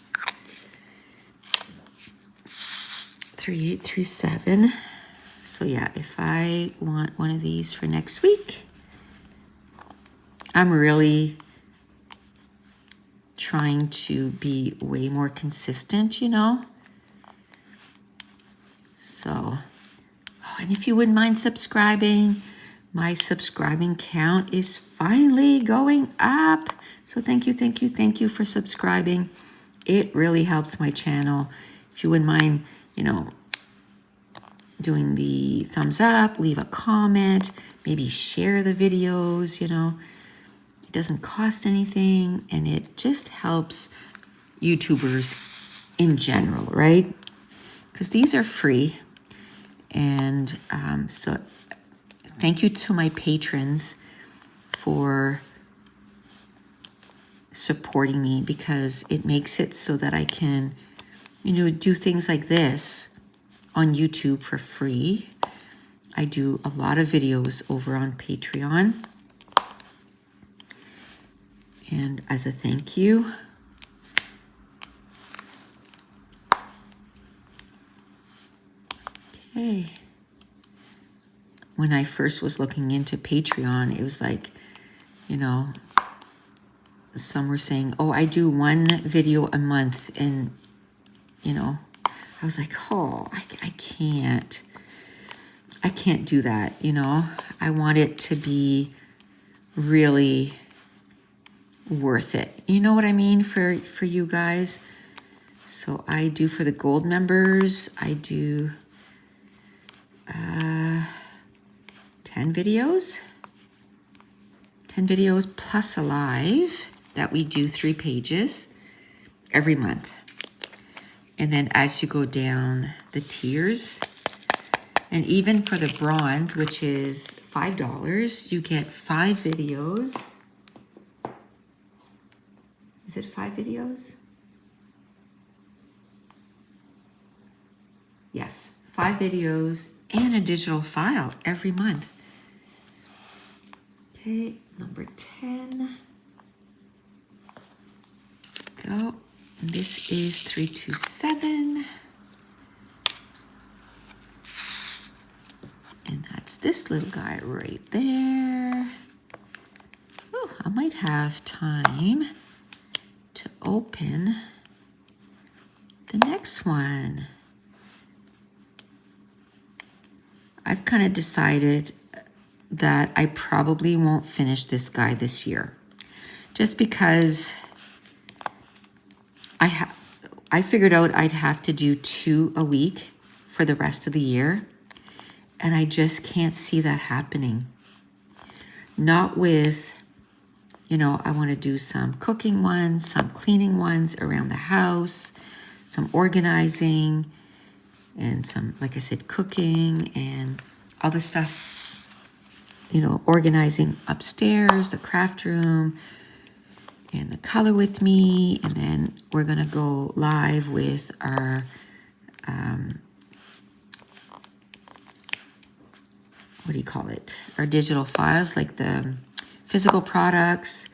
3837. So yeah, if I want one of these for next week, I'm really trying to be way more consistent, you know. So, and if you wouldn't mind subscribing, my subscribing count is finally going up. So thank you for subscribing. It really helps my channel. If you wouldn't mind, you know, doing the thumbs up, leave a comment, maybe share the videos, you know. It doesn't cost anything, and it just helps YouTubers in general, right? Because these are free. And so thank you to my patrons for supporting me, because it makes it so that I can, you know, do things like this on YouTube for free. I do a lot of videos over on Patreon. And as a thank you, okay, when I first was looking into Patreon, it was like, you know, some were saying, oh, I do one video a month. And, you know, I was like, oh, I can't do that. You know, I want it to be really worth it. You know what I mean? For you guys. So I do for the gold members, I do 10 videos plus a live that we do 3 pages every month. And then as you go down the tiers, and even for the bronze, which is $5, you get 5 videos. Is it 5 videos? Yes, 5 videos and a digital file every month. Okay, number 10. Go. And this is 327. And that's this little guy right there. Oh, I might have time to open the next one. I've kind of decided that I probably won't finish this guy this year, just because I figured out I'd have to do 2 a week for the rest of the year, and I just can't see that happening. Not with, you know, I want to do some cooking ones, some cleaning ones around the house, some organizing, and some, like I said, cooking and other stuff, you know, organizing upstairs, the craft room, and the color with me. And then we're going to go live with our, what do you call it? Our digital files, like the physical products.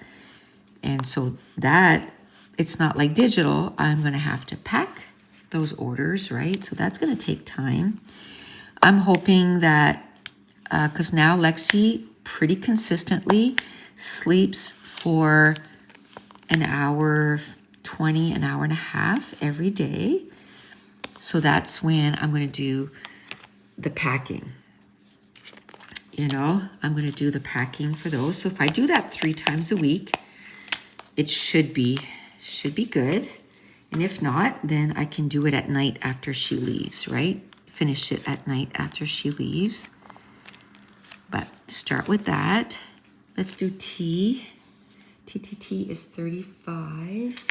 And so that, it's not like digital. I'm going to have to pack those orders, right? So that's going to take time. I'm hoping that, because now Lexi pretty consistently sleeps for an hour 20, an hour and a half every day. So that's when I'm going to do the packing. You know, I'm going to do the packing for those. So if I do that 3 times a week, it should be good. And if not, then I can do it at night after she leaves, right? Finish it at night after she leaves. But start with that. Let's do T. TTT is 35.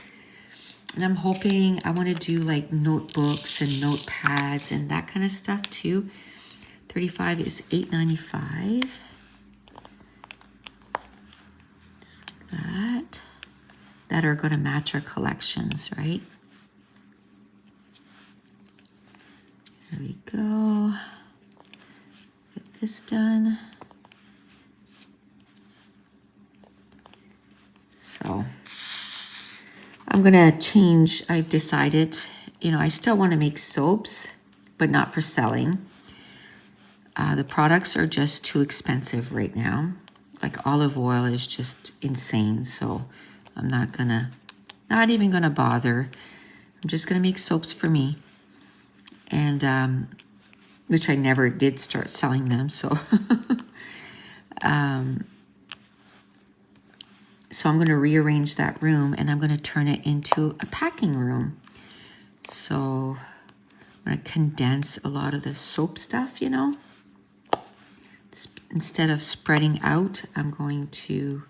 And I'm hoping I want to do like notebooks and notepads and that kind of stuff too. 35 is $8.95. Just like that. That are going to match our collections, right? There we go. Get this done. So I'm going to change. I've decided, you know, I still want to make soaps, but not for selling. The products are just too expensive right now. Like olive oil is just insane. So I'm not even gonna bother. I'm just gonna make soaps for me. And, which I never did start selling them. So, so I'm gonna rearrange that room and I'm gonna turn it into a packing room. So I'm gonna condense a lot of the soap stuff, you know. Instead of spreading out, I'm going to,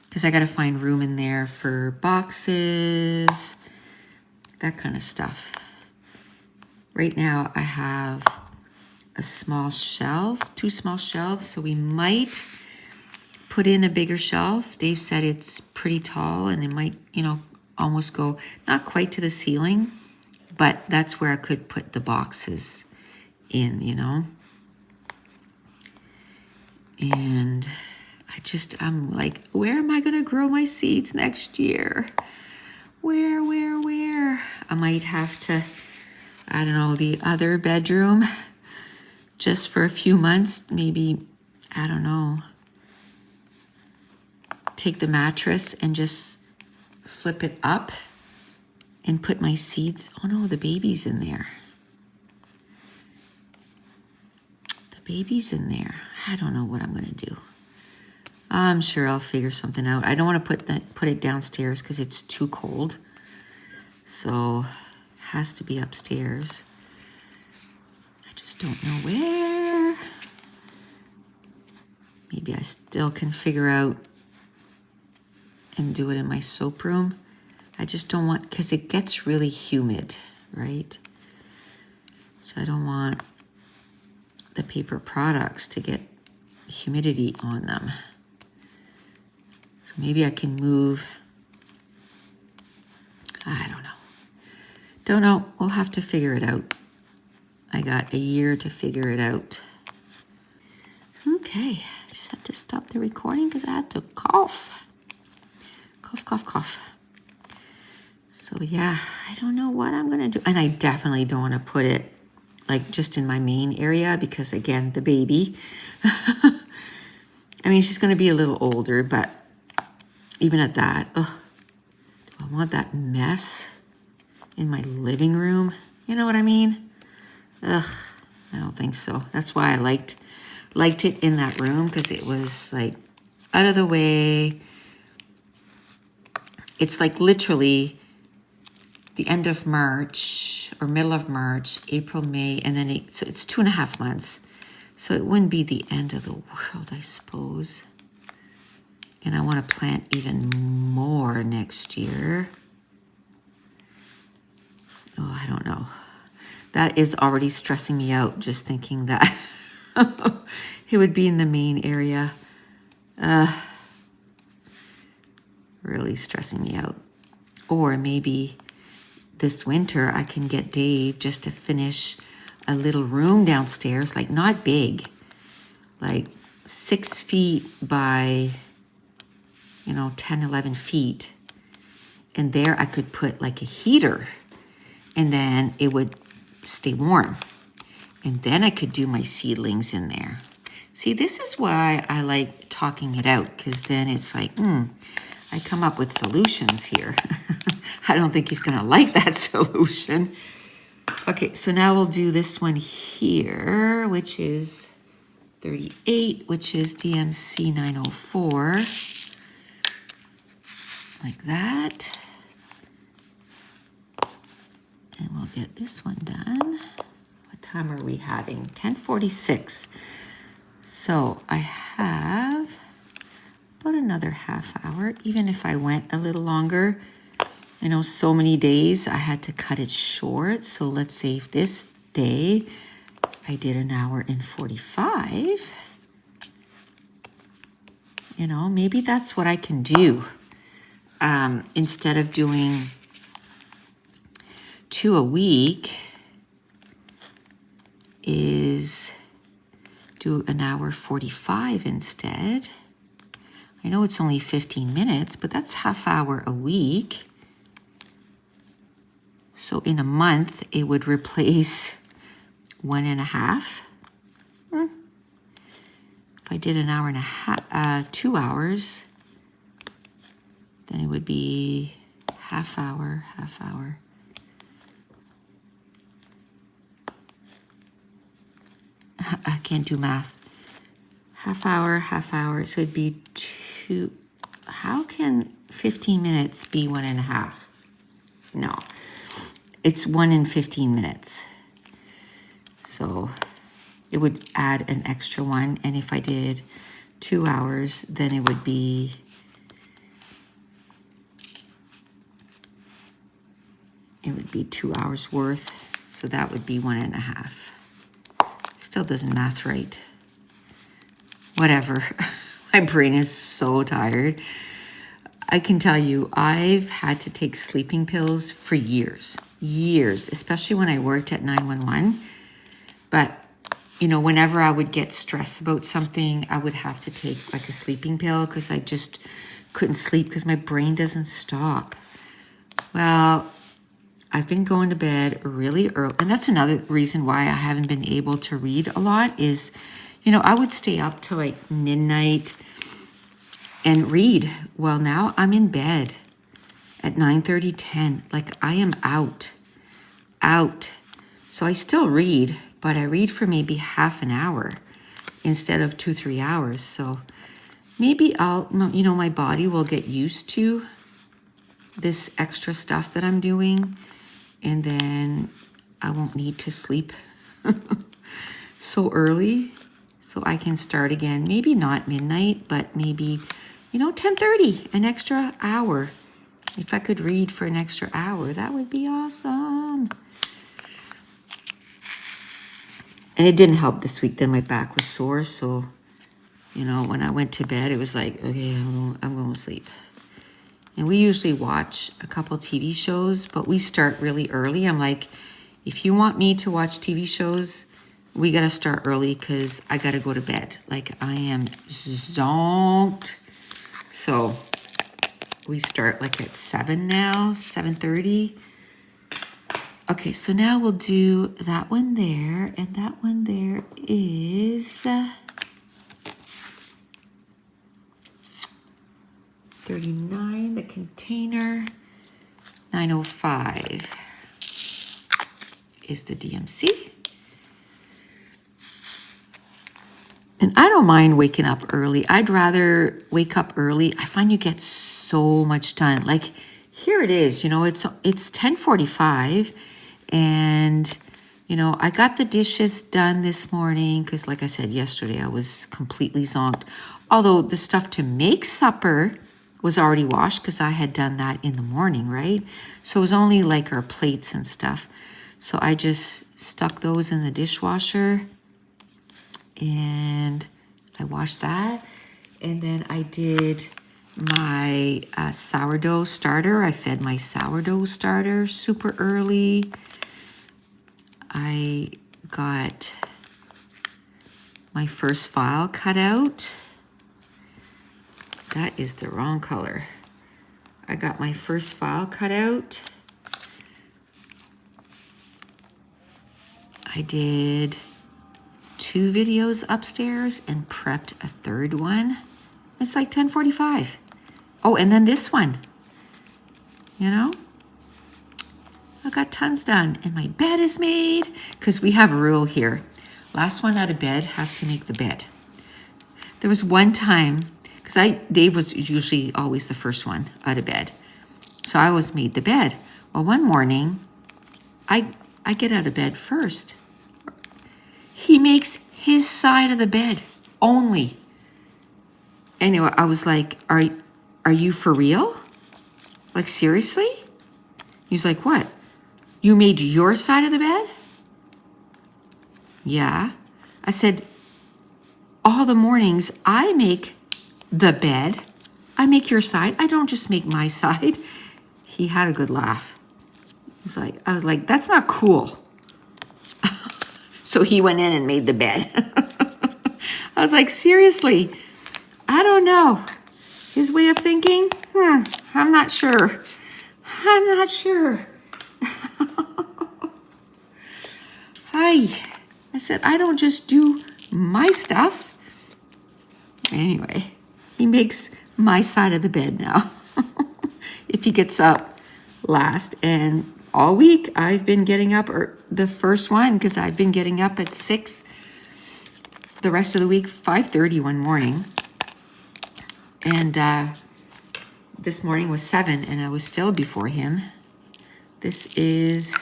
because I got to find room in there for boxes, that kind of stuff. Right now I have a small shelf, 2 small shelves, so we might put in a bigger shelf. Dave said it's pretty tall and it might, you know, almost go, not quite to the ceiling, but that's where I could put the boxes in, you know. And I'm like, where am I going to grow my seeds next year? Where? I might have to, I don't know, the other bedroom just for a few months, maybe, I don't know, take the mattress and just flip it up and put my seeds. Oh no, the baby's in there. The baby's in there. I don't know what I'm gonna do. I'm sure I'll figure something out. I don't want to put it downstairs because it's too cold. So it has to be upstairs. I just don't know where. Maybe I still can figure out and do it in my soap room. I just don't want, because it gets really humid, right? So I don't want the paper products to get humidity on them. So maybe I can move. I don't know. Don't know. We'll have to figure it out. I got a year to figure it out. Okay. I just had to stop the recording because I had to cough. Cough, cough, cough. So yeah, I don't know what I'm going to do. And I definitely don't want to put it like just in my main area because again, the baby. I mean, she's going to be a little older, but even at that, do I want that mess in my living room? You know what I mean? I don't think so. That's why I liked it in that room because it was like out of the way. It's like literally the end of March or middle of March, April, May, and then so it's 2.5 months. So it wouldn't be the end of the world, I suppose. And I want to plant even more next year. Oh, I don't know. That is already stressing me out, just thinking that it would be in the main area. Really stressing me out. Or maybe this winter I can get Dave just to finish a little room downstairs, like not big, like 6 feet by 10, 11 feet. And there I could put like a heater and then it would stay warm. And then I could do my seedlings in there. See, this is why I like talking it out because then it's like, I come up with solutions here. I don't think he's gonna like that solution. Okay, so now we'll do this one here, which is 38, which is DMC 904. Like that. And we'll get this one done. What time are we having? 10:46. So I have about another half hour, even if I went a little longer. I know so many days I had to cut it short. So let's say if this day I did 1 hour and 45, maybe that's what I can do. Instead of doing 2 a week, is do 1 hour 45 instead. I know it's only 15 minutes, but that's half hour a week. So in a month, it would replace 1.5. If I did 1 hour and a half, 2 hours, then it would be half hour, half hour. I can't do math. Half hour, so it'd be 2. How can 15 minutes be 1.5? No, it's 1 in 15 minutes. So it would add an extra 1. And if I did 2 hours, then it would be it would be 2 hours worth. So that would be 1.5. Still doesn't math right. Whatever. My brain is so tired. I can tell you, I've had to take sleeping pills for years, especially when I worked at 911. But, whenever I would get stressed about something, I would have to take like a sleeping pill because I just couldn't sleep because my brain doesn't stop. Well, I've been going to bed really early. And that's another reason why I haven't been able to read a lot is, you know, I would stay up till like midnight and read. Well, now I'm in bed at 9:30, 10. Like I am out. So I still read, but I read for maybe half an hour instead of 2-3 hours. So maybe you know, my body will get used to this extra stuff that I'm doing, and then I won't need to sleep so early, so I can start again. Maybe not midnight, but maybe, you know, 10:30, an extra hour. If I could read for an extra hour, that would be awesome. And it didn't help this week that my back was sore, so, you know, when I went to bed, it was like, okay, I'm going to sleep. And we usually watch a couple TV shows, but we start really early. I'm like, if you want me to watch TV shows, we got to start early because I got to go to bed. Like, I am zonked. So we start like at 7 now, 7:30. Okay, so now we'll do that one there, and that one there is 39, the container. 905 is the DMC. And I don't mind waking up early. I'd rather wake up early. I find you get so much done. Like here it is, you know, it's 10:45, and you know, I got the dishes done this morning because like I said yesterday, I was completely zonked. Although the stuff to make supper was already washed because I had done that in the morning, right? So it was only like our plates and stuff. So I just stuck those in the dishwasher and I washed that. And then I did my sourdough starter. I fed my sourdough starter super early. I got my first file cut out. That is the wrong color. I got my first file cut out. I did 2 videos upstairs and prepped a third one. It's like 10:45. Oh, and then this one. You know? I got tons done. And my bed is made. Because we have a rule here. Last one out of bed has to make the bed. There was one time, because Dave was usually always the first one out of bed. So I always made the bed. Well, one morning, I get out of bed first. He makes his side of the bed only. Anyway, I was like, are you for real? Like, seriously? He's like, what? You made your side of the bed? Yeah. I said, all the mornings I make the bed. I make your side. I don't just make my side. He had a good laugh. I was like, that's not cool. So he went in and made the bed. I was like, seriously, I don't know. His way of thinking, I'm not sure. I'm not sure. I said, I don't just do my stuff. Anyway, he makes my side of the bed now. If he gets up last. And all week I've been getting up, or the first one, because I've been getting up at 6. The rest of the week, 5:30 one morning. And this morning was 7, and I was still before him. This is,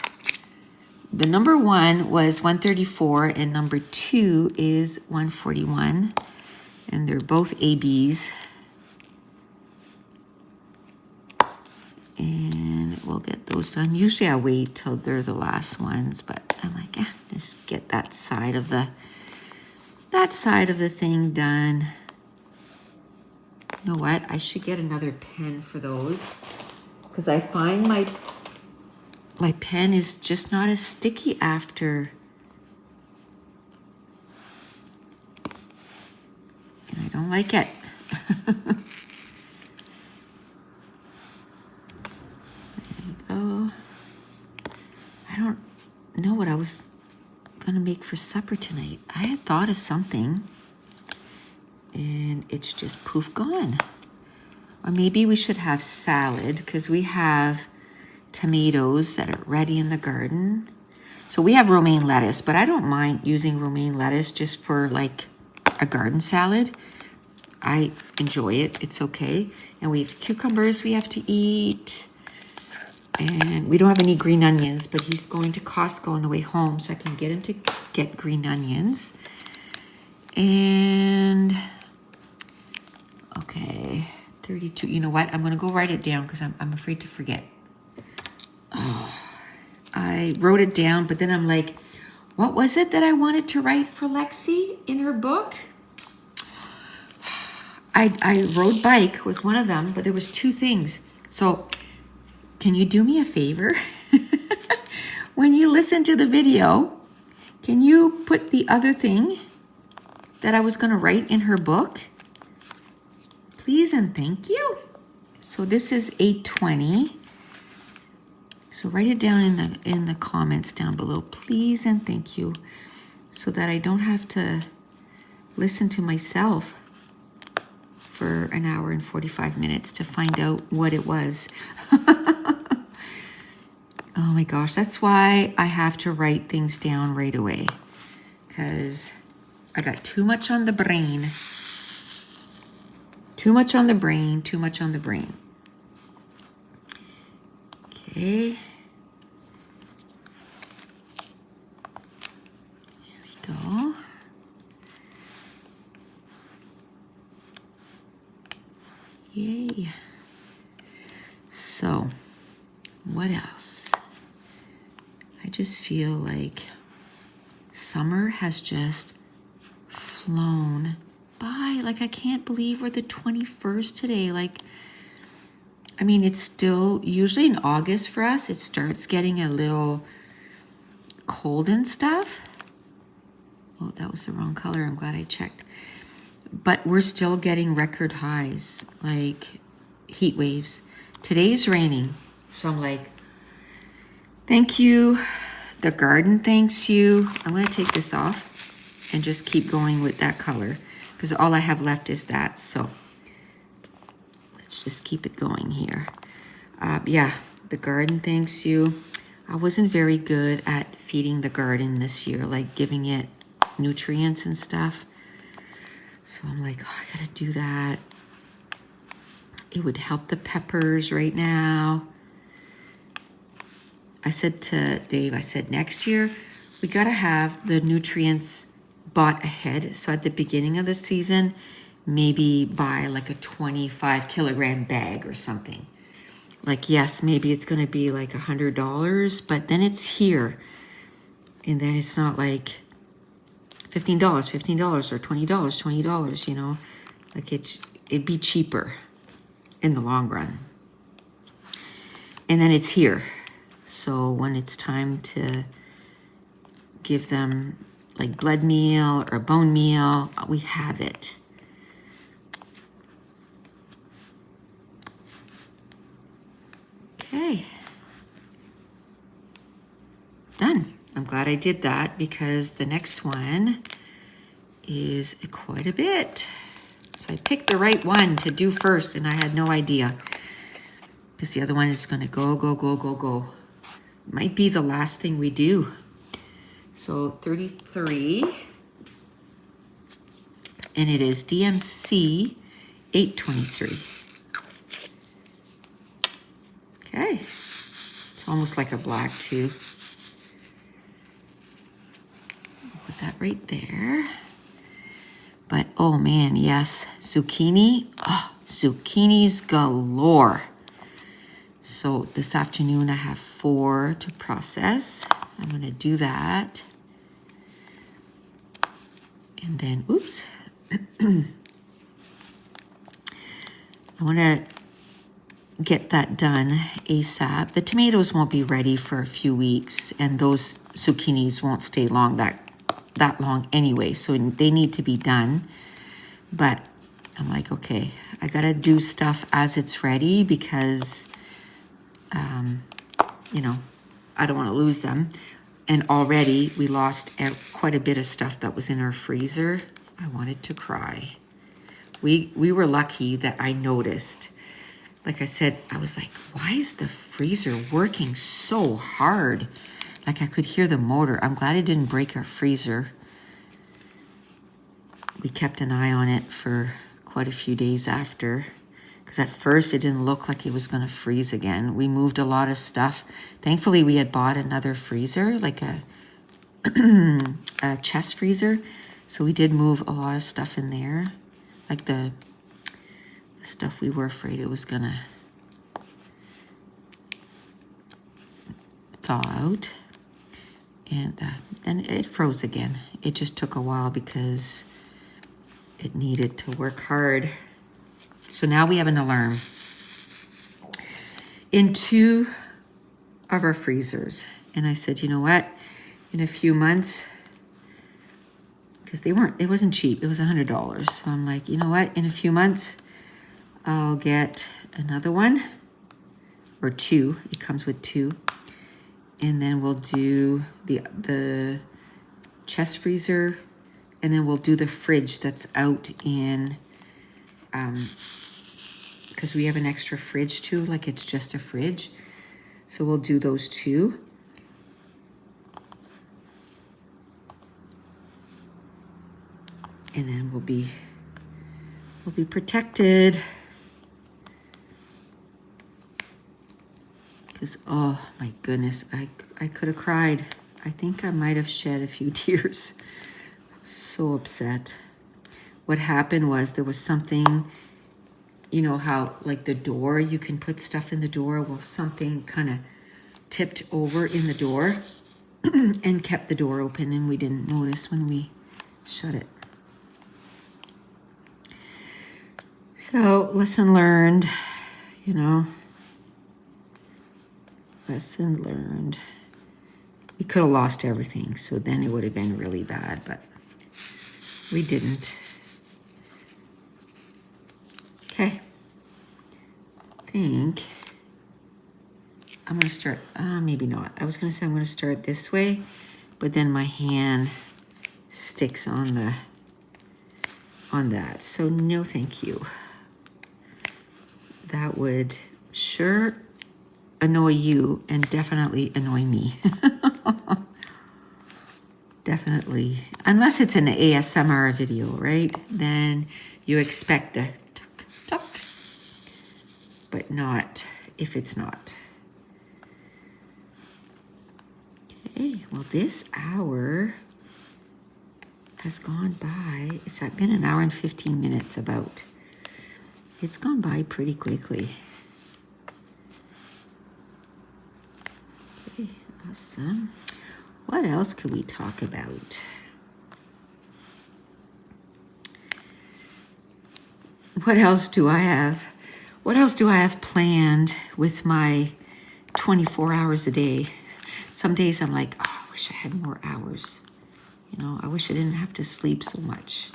the number 1 was 134, and number 2 is 141. And they're both ABs. And we'll get those done. Usually I wait till they're the last ones, but I'm like, just get that side of the thing done. You know what? I should get another pen for those, because I find my pen is just not as sticky after. And I don't like it. There you go. I don't know what I was gonna make for supper tonight. I had thought of something and it's just poof gone. Or maybe we should have salad because we have tomatoes that are ready in the garden. So we have romaine lettuce, but I don't mind using romaine lettuce just for like a garden salad. I enjoy it. It's okay. And we have cucumbers we have to eat. And we don't have any green onions, but he's going to Costco on the way home, so I can get him to get green onions. And, okay, 32. You know what? I'm going to go write it down because I'm afraid to forget. Oh, I wrote it down, but then I'm like, what was it that I wanted to write for Lexi in her book? I rode bike was one of them, but there was two things. So can you do me a favor? When you listen to the video, can you put the other thing that I was going to write in her book? Please and thank you. So this is 820. So write it down in the comments down below, please and thank you, so that I don't have to listen to myself for an hour and 45 minutes to find out what it was. Oh my gosh, that's why I have to write things down right away, because I got too much on the brain. Too much on the brain, too much on the brain. Okay. Here we go. Yay. So, what else? I just feel like summer has just flown by. Like, I can't believe we're the 21st today. Like, I mean, it's still usually in August for us, it starts getting a little cold and stuff. Oh, that was the wrong color. I'm glad I checked. But we're still getting record highs, like heat waves. Today's raining. So I'm like, thank you. The garden thanks you. I'm going to take this off and just keep going with that color because all I have left is that. So let's just keep it going here. Yeah, the garden thanks you. I wasn't very good at feeding the garden this year, like giving it nutrients and stuff. So I'm like, oh, I gotta do that. It would help the peppers right now. I said to Dave, I said, next year, we gotta have the nutrients bought ahead. So at the beginning of the season, maybe buy like a 25 kilogram bag or something. Like, yes, maybe it's gonna be like $100, but then it's here. And then it's not like $15 or $20, you know, like it'd be cheaper in the long run. And then it's here. So when it's time to give them like blood meal or bone meal, we have it. Okay. Done. I'm glad I did that because the next one is quite a bit. So I picked the right one to do first and I had no idea because the other one is going to go. Might be the last thing we do. So 33, and it is DMC 823. Okay, it's almost like a black too. Put that right there. But oh man, yes, zucchini. Oh, zucchinis galore. So this afternoon I have 4 to process. I'm gonna do that. And then, oops. I wanna get that done ASAP. The tomatoes won't be ready for a few weeks and those zucchinis won't stay that long anyway, so they need to be done. But I'm like, okay, I gotta do stuff as it's ready because, you know, I don't want to lose them. And already we lost quite a bit of stuff that was in our freezer. I wanted to cry. We were lucky that I noticed. Like I said, I was like, why is the freezer working so hard? Like I could hear the motor. I'm glad it didn't break our freezer. We kept an eye on it for quite a few days after. Because at first it didn't look like it was going to freeze again. We moved a lot of stuff. Thankfully, we had bought another freezer, like a chest freezer. So we did move a lot of stuff in there. Like the stuff we were afraid it was going to thaw out. And then it froze again. It just took a while because it needed to work hard. So now we have an alarm in 2 of our freezers. And I said, you know what? In a few months, because it wasn't cheap. It was $100. So I'm like, you know what? In a few months, I'll get another one or 2. It comes with 2. And then we'll do the chest freezer. And then we'll do the fridge that's out in, because we have an extra fridge too, like it's just a fridge. So we'll do those 2. And then we'll be protected. Because, oh my goodness, I could have cried. I think I might have shed a few tears. I was so upset. What happened was there was something, you know how like the door, you can put stuff in the door. Well, something kind of tipped over in the door and kept the door open, and we didn't notice when we shut it. So lesson learned, you know, lesson learned. We could have lost everything, so then it would have been really bad, but we didn't. Okay. I think I'm going to start, maybe not. I was going to say I'm going to start this way, but then my hand sticks on that. So no, thank you. That would sure annoy you and definitely annoy me. Definitely. Unless it's an ASMR video, right? Then you expect the tuck, tuck. But not if it's not. Okay, well this hour has gone by. It's been an hour and 15 minutes about. It's gone by pretty quickly. Okay, awesome. What else could we talk about? What else do I have? What else do I have planned with my 24 hours a day? Some days I'm like, oh, I wish I had more hours. You know, I wish I didn't have to sleep so much.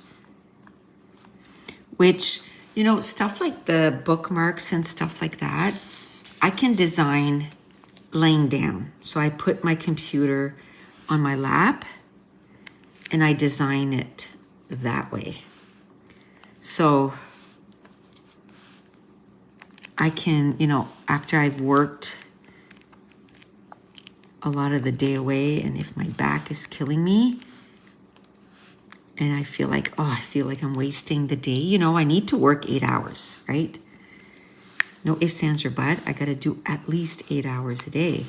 Which, you know, stuff like the bookmarks and stuff like that, I can design laying down. So I put my computer on my lap and I design it that way. So I can, you know, after I've worked a lot of the day away, and if my back is killing me and I feel like, oh, I feel like I'm wasting the day, you know, I need to work 8 hours, right? No ifs, ands, or buts. I got to do at least 8 hours a day.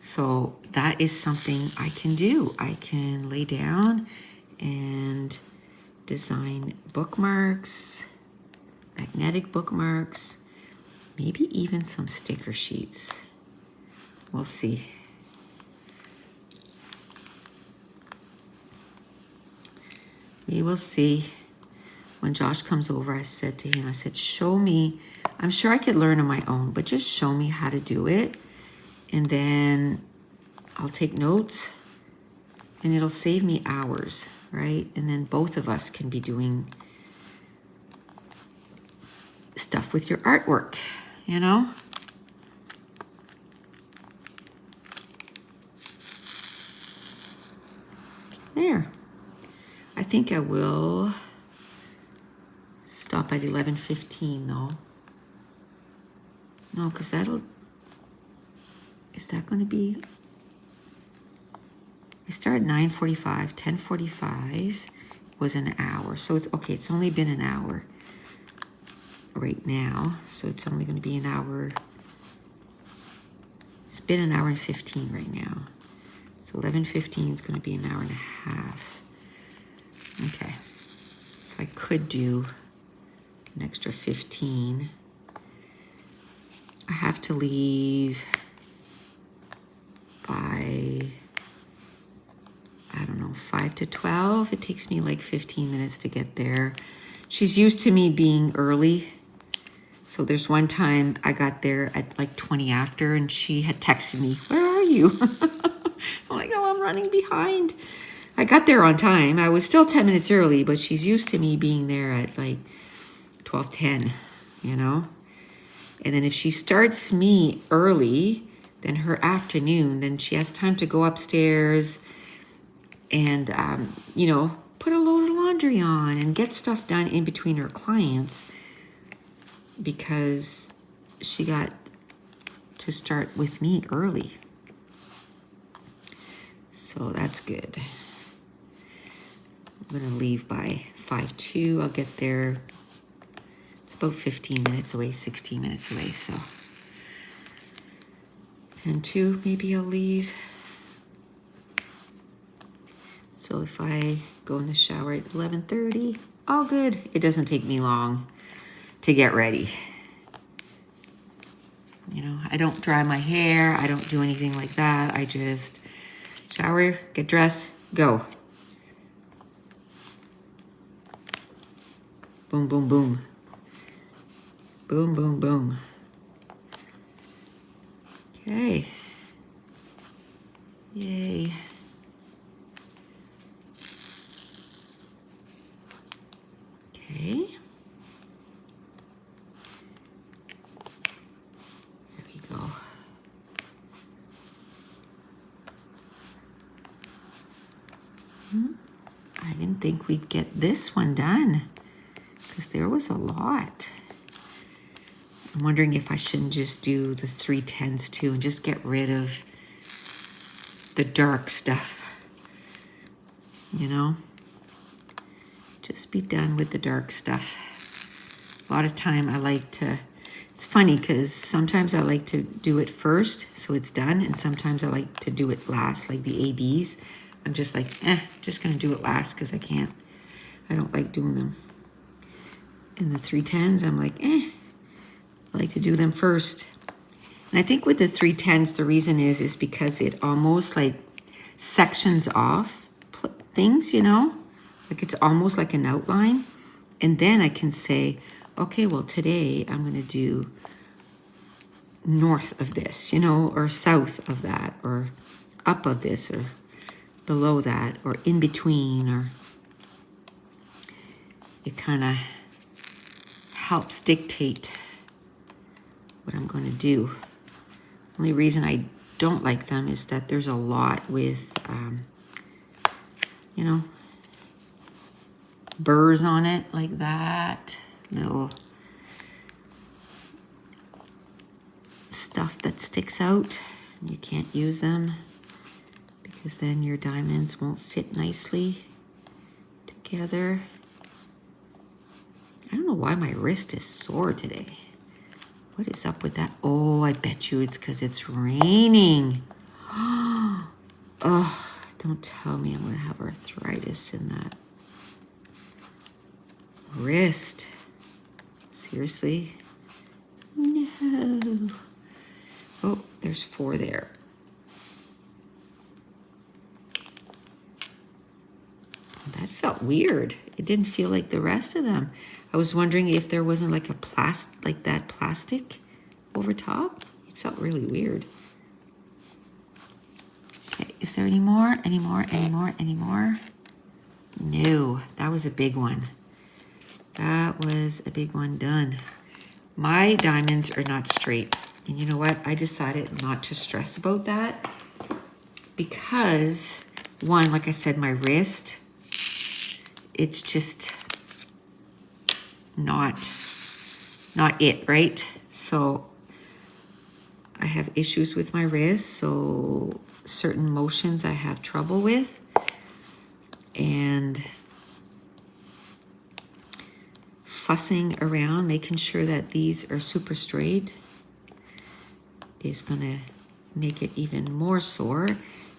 So that is something I can do. I can lay down and design bookmarks, magnetic bookmarks, maybe even some sticker sheets. We'll see. We will see. When Josh comes over, I said to him, I said, show me. I'm sure I could learn on my own, but just show me how to do it. And then I'll take notes and it'll save me hours, right? And then both of us can be doing stuff with your artwork, you know? There. I think I will stop at 11:15 though. No, because is that going to be, I started 9:45, 10:45 was an hour. So it's, okay, it's only been an hour right now. So it's only going to be an hour. It's been an hour and 15 right now. So 11:15 is going to be an hour and a half. Okay. So I could do an extra 15. I have to leave by, I don't know, 5 to 12. It takes me like 15 minutes to get there. She's used to me being early. So there's one time I got there at like 20 after and she had texted me, "Where are you?" I'm like, "Oh, I'm running behind." I got there on time. I was still 10 minutes early, but she's used to me being there at like 12:10, you know? And then if she starts me early, then her afternoon, then she has time to go upstairs and, you know, put a load of laundry on and get stuff done in between her clients because she got to start with me early. So that's good. I'm gonna leave by 5:02. I'll get there. It's about 15 minutes away, 16 minutes away, so 10:02 maybe I'll leave. So if I go in the shower at 11:30, all good. It doesn't take me long to get ready. You know, I don't dry my hair. I don't do anything like that. I just shower, get dressed, go. Boom, boom, boom. Boom, boom, boom. Okay. Yay. Okay. There we go. I didn't think we'd get this one done because there was a lot. I'm wondering if I shouldn't just do the 310s too and just get rid of the dark stuff, you know? Just be done with the dark stuff. A lot of time I like to, it's funny because sometimes I like to do it first so it's done, and sometimes I like to do it last, like the ABs. I'm just like, just gonna do it last because I don't like doing them. In the 310s, I'm like, I like to do them first. And I think with the 310s, the reason is because it almost like sections off things, you know? Like it's almost like an outline. And then I can say, okay, well, today I'm gonna do north of this, you know, or south of that, or up of this, or below that, or in between, or it kind of helps dictate what I'm going to do. Only reason I don't like them is that there's a lot with, you know, burrs on it like that, little stuff that sticks out, and you can't use them because then your diamonds won't fit nicely together. I don't know why my wrist is sore today. What is up with that? Oh, I bet you it's because it's raining. Oh, don't tell me I'm going to have arthritis in that wrist. Seriously? No. Oh, there's 4 there. That felt weird. It didn't feel like the rest of them. I was wondering if there wasn't like a plastic over top. It felt really weird. Okay, is there any more? Any more? No, that was a big one. That was a big one done. My diamonds are not straight. And you know what? I decided not to stress about that because one, like I said, my wrist, it's just not it, right? So I have issues with my wrist, so certain motions I have trouble with, and fussing around, making sure that these are super straight is gonna make it even more sore.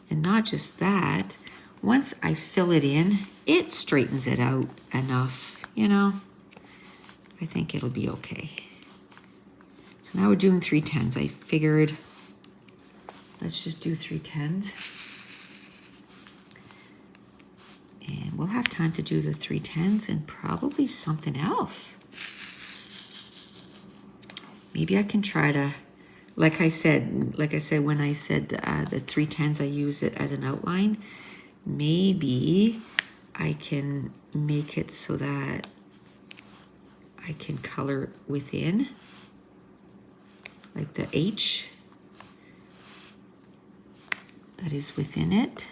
And not just that, once I fill it in, it straightens it out enough, you know. I think it'll be okay. So now we're doing 3/10. I figured let's just do 3/10. And we'll have time to do the 3/10 and probably something else. Maybe I can try to, like I said when I said the 3/10, I use it as an outline. Maybe I can make it so that I can color within, like the H that is within it.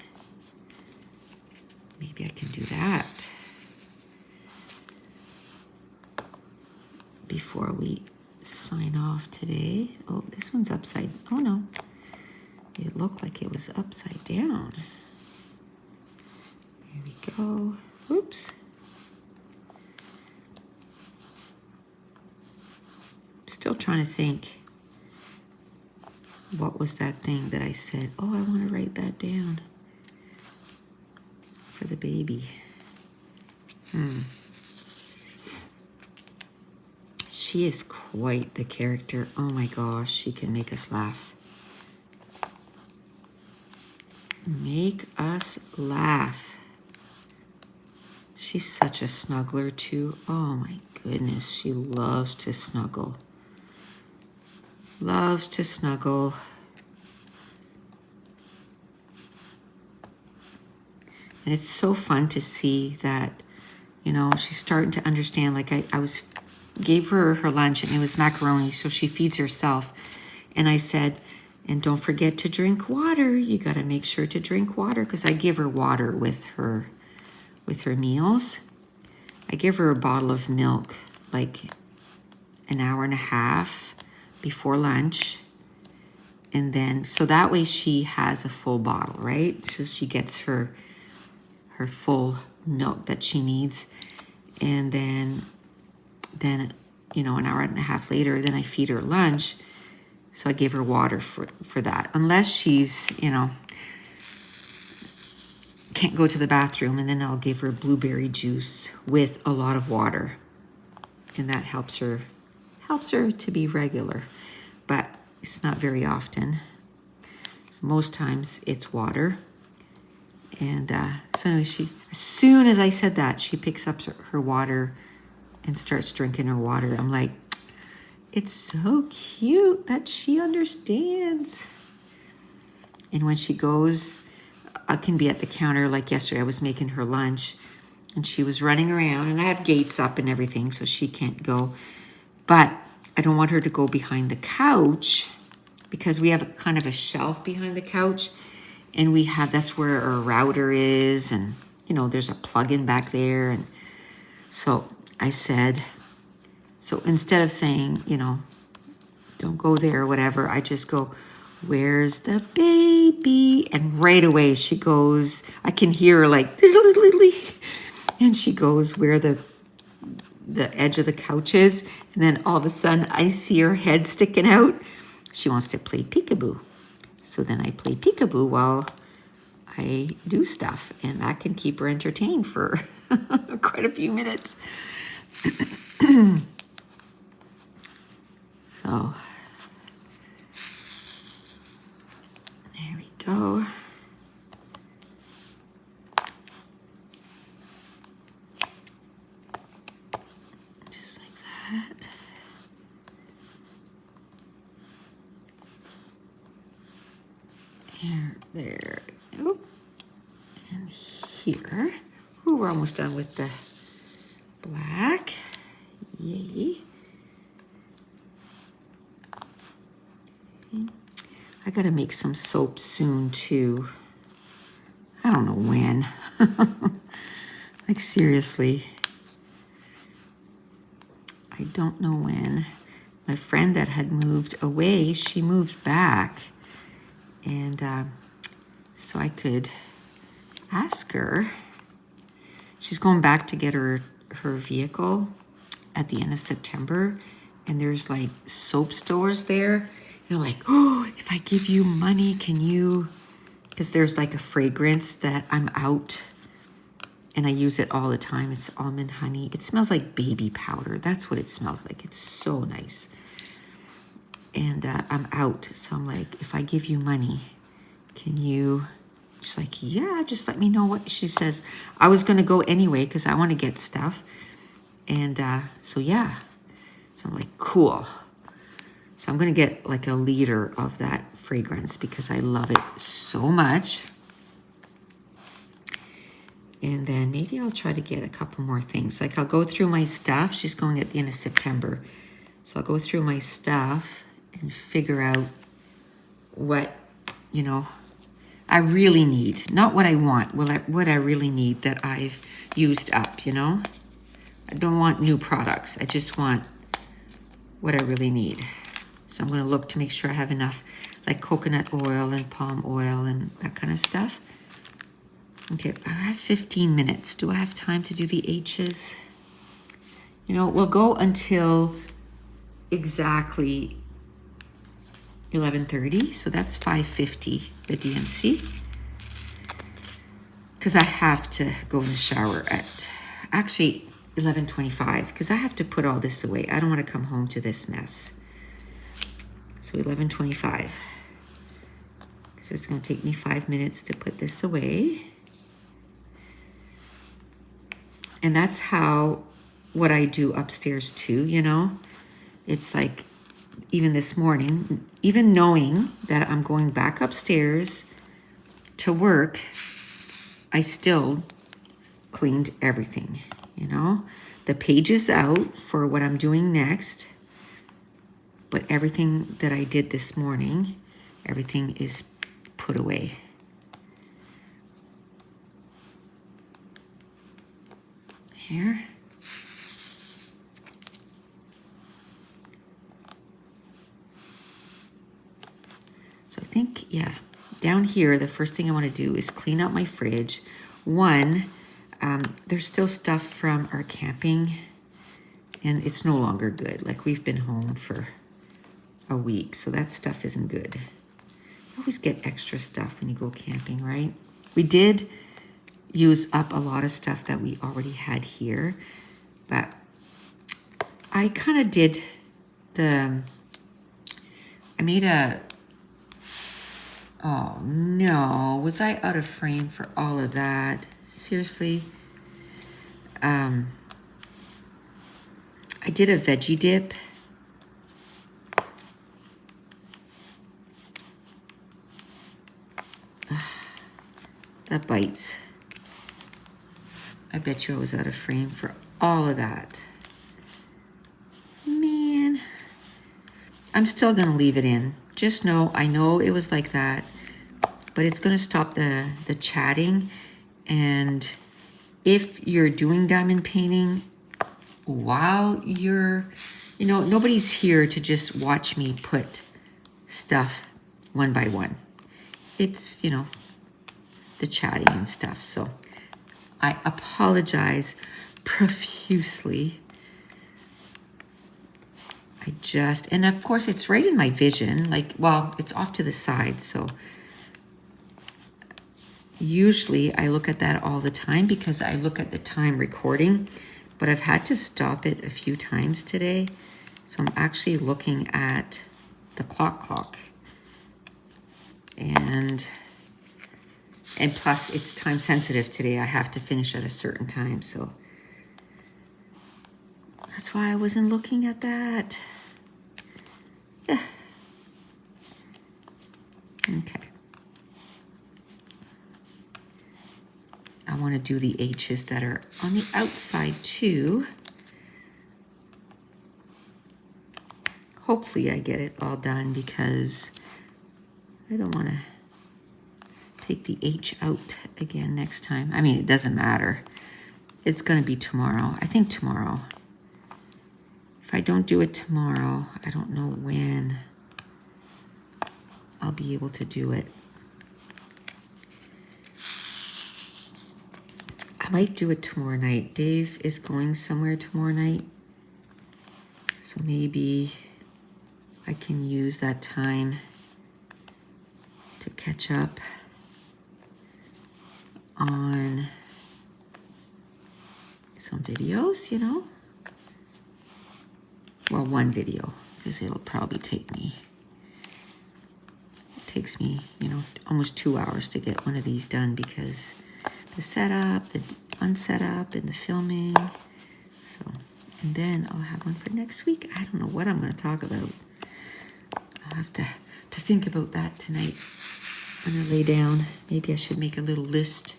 Maybe I can do that before we sign off today. Oh, this one's upside, oh no. It looked like it was upside down. There we go. Oops. Still trying to think. What was that thing that I said? Oh, I want to write that down for the baby. She is quite the character. Oh my gosh, she can make us laugh. Make us laugh. She's such a snuggler too. Oh my goodness, she loves to snuggle. Loves to snuggle. And it's so fun to see that, you know, she's starting to understand. Like I gave her her lunch and it was macaroni, so she feeds herself. And I said, and don't forget to drink water. You got to make sure to drink water, because I give her water with her meals. I give her a bottle of milk like an hour and a half before lunch. And then, so that way she has a full bottle, right? So she gets her full milk that she needs. And then, you know, an hour and a half later, then I feed her lunch. So I give her water for that. Unless she's, you know, can't go to the bathroom, and then I'll give her blueberry juice with a lot of water. And that helps her to be regular. But it's not very often. So most times it's water. And so anyway, as soon as I said that, she picks up her water and starts drinking her water. I'm like, it's so cute that she understands. And when she goes, I can be at the counter. Like yesterday, I was making her lunch and she was running around, and I have gates up and everything, so she can't go. But I don't want her to go behind the couch, because we have kind of a shelf behind the couch, and that's where our router is, and you know, there's a plug-in back there. And so I said, so instead of saying, you know, don't go there or whatever, I just go, where's the baby? And right away she goes, I can hear her like, and she goes where the edge of the couch is. And then all of a sudden I see her head sticking out. She wants to play peekaboo. So then I play peekaboo while I do stuff, and that can keep her entertained for quite a few minutes. So there we go. Just like that. There. Oh, and here. Ooh, we're almost done with the black. Yay. I gotta make some soap soon too. I don't know when. Like seriously. I don't know when. My friend that had moved away, she moved back. And so I could ask her. She's going back to get her vehicle at the end of September. And there's like soap stores there. And I'm like, oh, if I give you money, can you? Because there's like a fragrance that I'm out and I use it all the time. It's almond honey. It smells like baby powder. That's what it smells like. It's so nice. And I'm out. So I'm like, if I give you money, can you? She's like, yeah, just let me know what. She says, I was going to go anyway because I want to get stuff. And so, yeah. So I'm like, cool. So I'm going to get like a liter of that fragrance because I love it so much. And then maybe I'll try to get a couple more things. Like I'll go through my stuff. She's going at the end of September. So I'll go through my stuff and figure out what, you know, I really need. Not what I want, what I really need that I've used up, you know. I don't want new products. I just want what I really need. So I'm going to look to make sure I have enough like coconut oil and palm oil and that kind of stuff. Okay, I have 15 minutes. Do I have time to do the H's? You know, we'll go until exactly 11:30. So that's 5:50, the DNC. Because I have to go in the shower at actually 11:25 because I have to put all this away. I don't want to come home to this mess. So 11:25. Because it's going to take me 5 minutes to put this away. And that's how, what I do upstairs too, you know. It's like, even this morning, even knowing that I'm going back upstairs to work, I still cleaned everything, you know. The page is out for what I'm doing next, but everything that I did this morning, everything is put away. Here. So I think, yeah, down here, the first thing I want to do is clean out my fridge. One, there's still stuff from our camping and it's no longer good. Like we've been home for a week, so that stuff isn't good. You always get extra stuff when you go camping, right? We did use up a lot of stuff that we already had here, but I kind of did I made a, oh no, was I out of frame for all of that? Seriously? I did a veggie dip. Ugh, that bites. I bet you I was out of frame for all of that. Man. I'm still going to leave it in. Just know, I know it was like that, but it's going to stop the chatting. And if you're doing diamond painting while you're, you know, nobody's here to just watch me put stuff one by one. It's, you know, the chatting and stuff. So I apologize profusely. And of course it's right in my vision, like, well, it's off to the side. So usually I look at that all the time because I look at the time recording, but I've had to stop it a few times today. So I'm actually looking at the clock. And plus it's time sensitive today. I have to finish at a certain time. So that's why I wasn't looking at that. Yeah. Okay. I want to do the H's that are on the outside too. Hopefully I get it all done because I don't want to take the H out again next time. I mean, it doesn't matter. It's going to be tomorrow. I think tomorrow. If I don't do it tomorrow, I don't know when I'll be able to do it. I might do it tomorrow night. Dave is going somewhere tomorrow night. So maybe I can use that time to catch up on some videos, you know? Well, one video, because it'll probably take me, it takes me, you know, almost 2 hours to get one of these done because the setup, the unsetup, and the filming. So, and then I'll have one for next week. I don't know what I'm going to talk about. I'll have to think about that tonight when I lay down. Maybe I should make a little list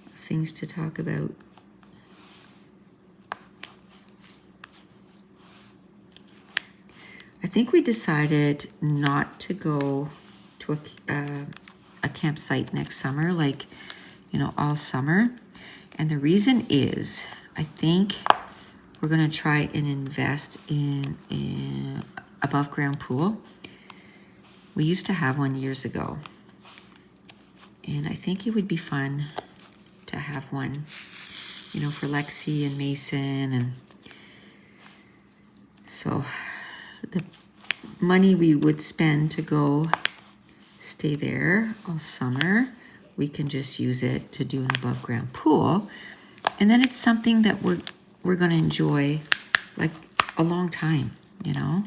of things to talk about. I think we decided not to go to a campsite next summer, like, you know, all summer. And the reason is, I think we're going to try and invest in an above ground pool. We used to have one years ago. And I think it would be fun to have one, you know, for Lexi and Mason. And so the money we would spend to go stay there all summer, we can just use it to do an above ground pool. And then it's something that we're going to enjoy like a long time, you know?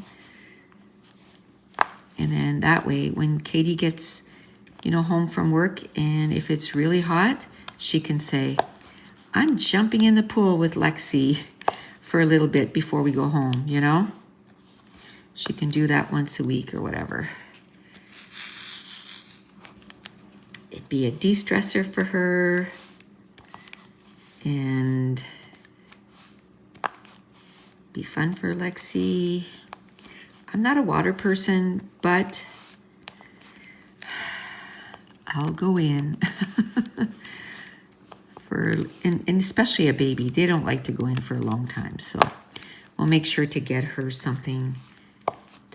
And then that way, when Katie gets, you know, home from work, and if it's really hot, she can say, I'm jumping in the pool with Lexi for a little bit before we go home, you know? She can do that once a week or whatever. It'd be a de-stressor for her. And be fun for Lexi. I'm not a water person, but I'll go in and especially a baby. They don't like to go in for a long time. So we'll make sure to get her something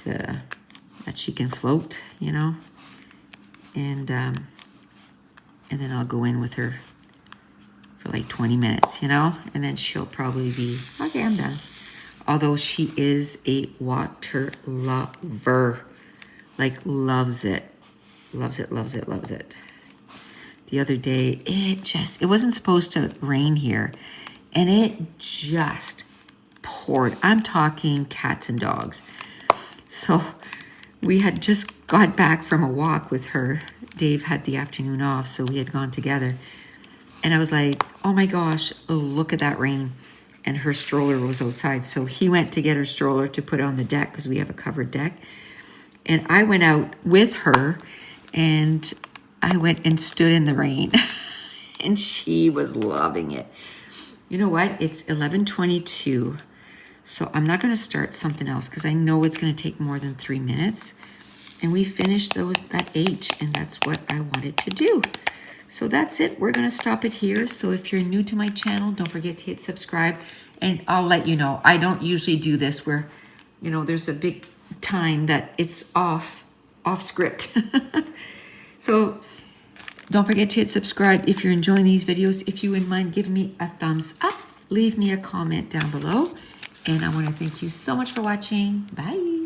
that she can float, you know, and then I'll go in with her for like 20 minutes, you know, and then she'll probably be, okay, I'm done. Although she is a water lover, like loves it. Loves it, loves it, loves it. The other day, it wasn't supposed to rain here, and it just poured. I'm talking cats and dogs. So we had just got back from a walk with her. Dave had the afternoon off, so we had gone together. And I was like, oh my gosh, oh, look at that rain. And her stroller was outside. So he went to get her stroller to put on the deck because we have a covered deck. And I went out with her and I went and stood in the rain. And she was loving it. You know what? It's 11:22. So I'm not going to start something else because I know it's going to take more than 3 minutes. And we finished that H, and that's what I wanted to do. So that's it. We're going to stop it here. So if you're new to my channel, don't forget to hit subscribe. And I'll let you know, I don't usually do this where, you know, there's a big time that it's off script. So don't forget to hit subscribe if you're enjoying these videos. If you wouldn't mind giving me a thumbs up, leave me a comment down below. And I want to thank you so much for watching. Bye.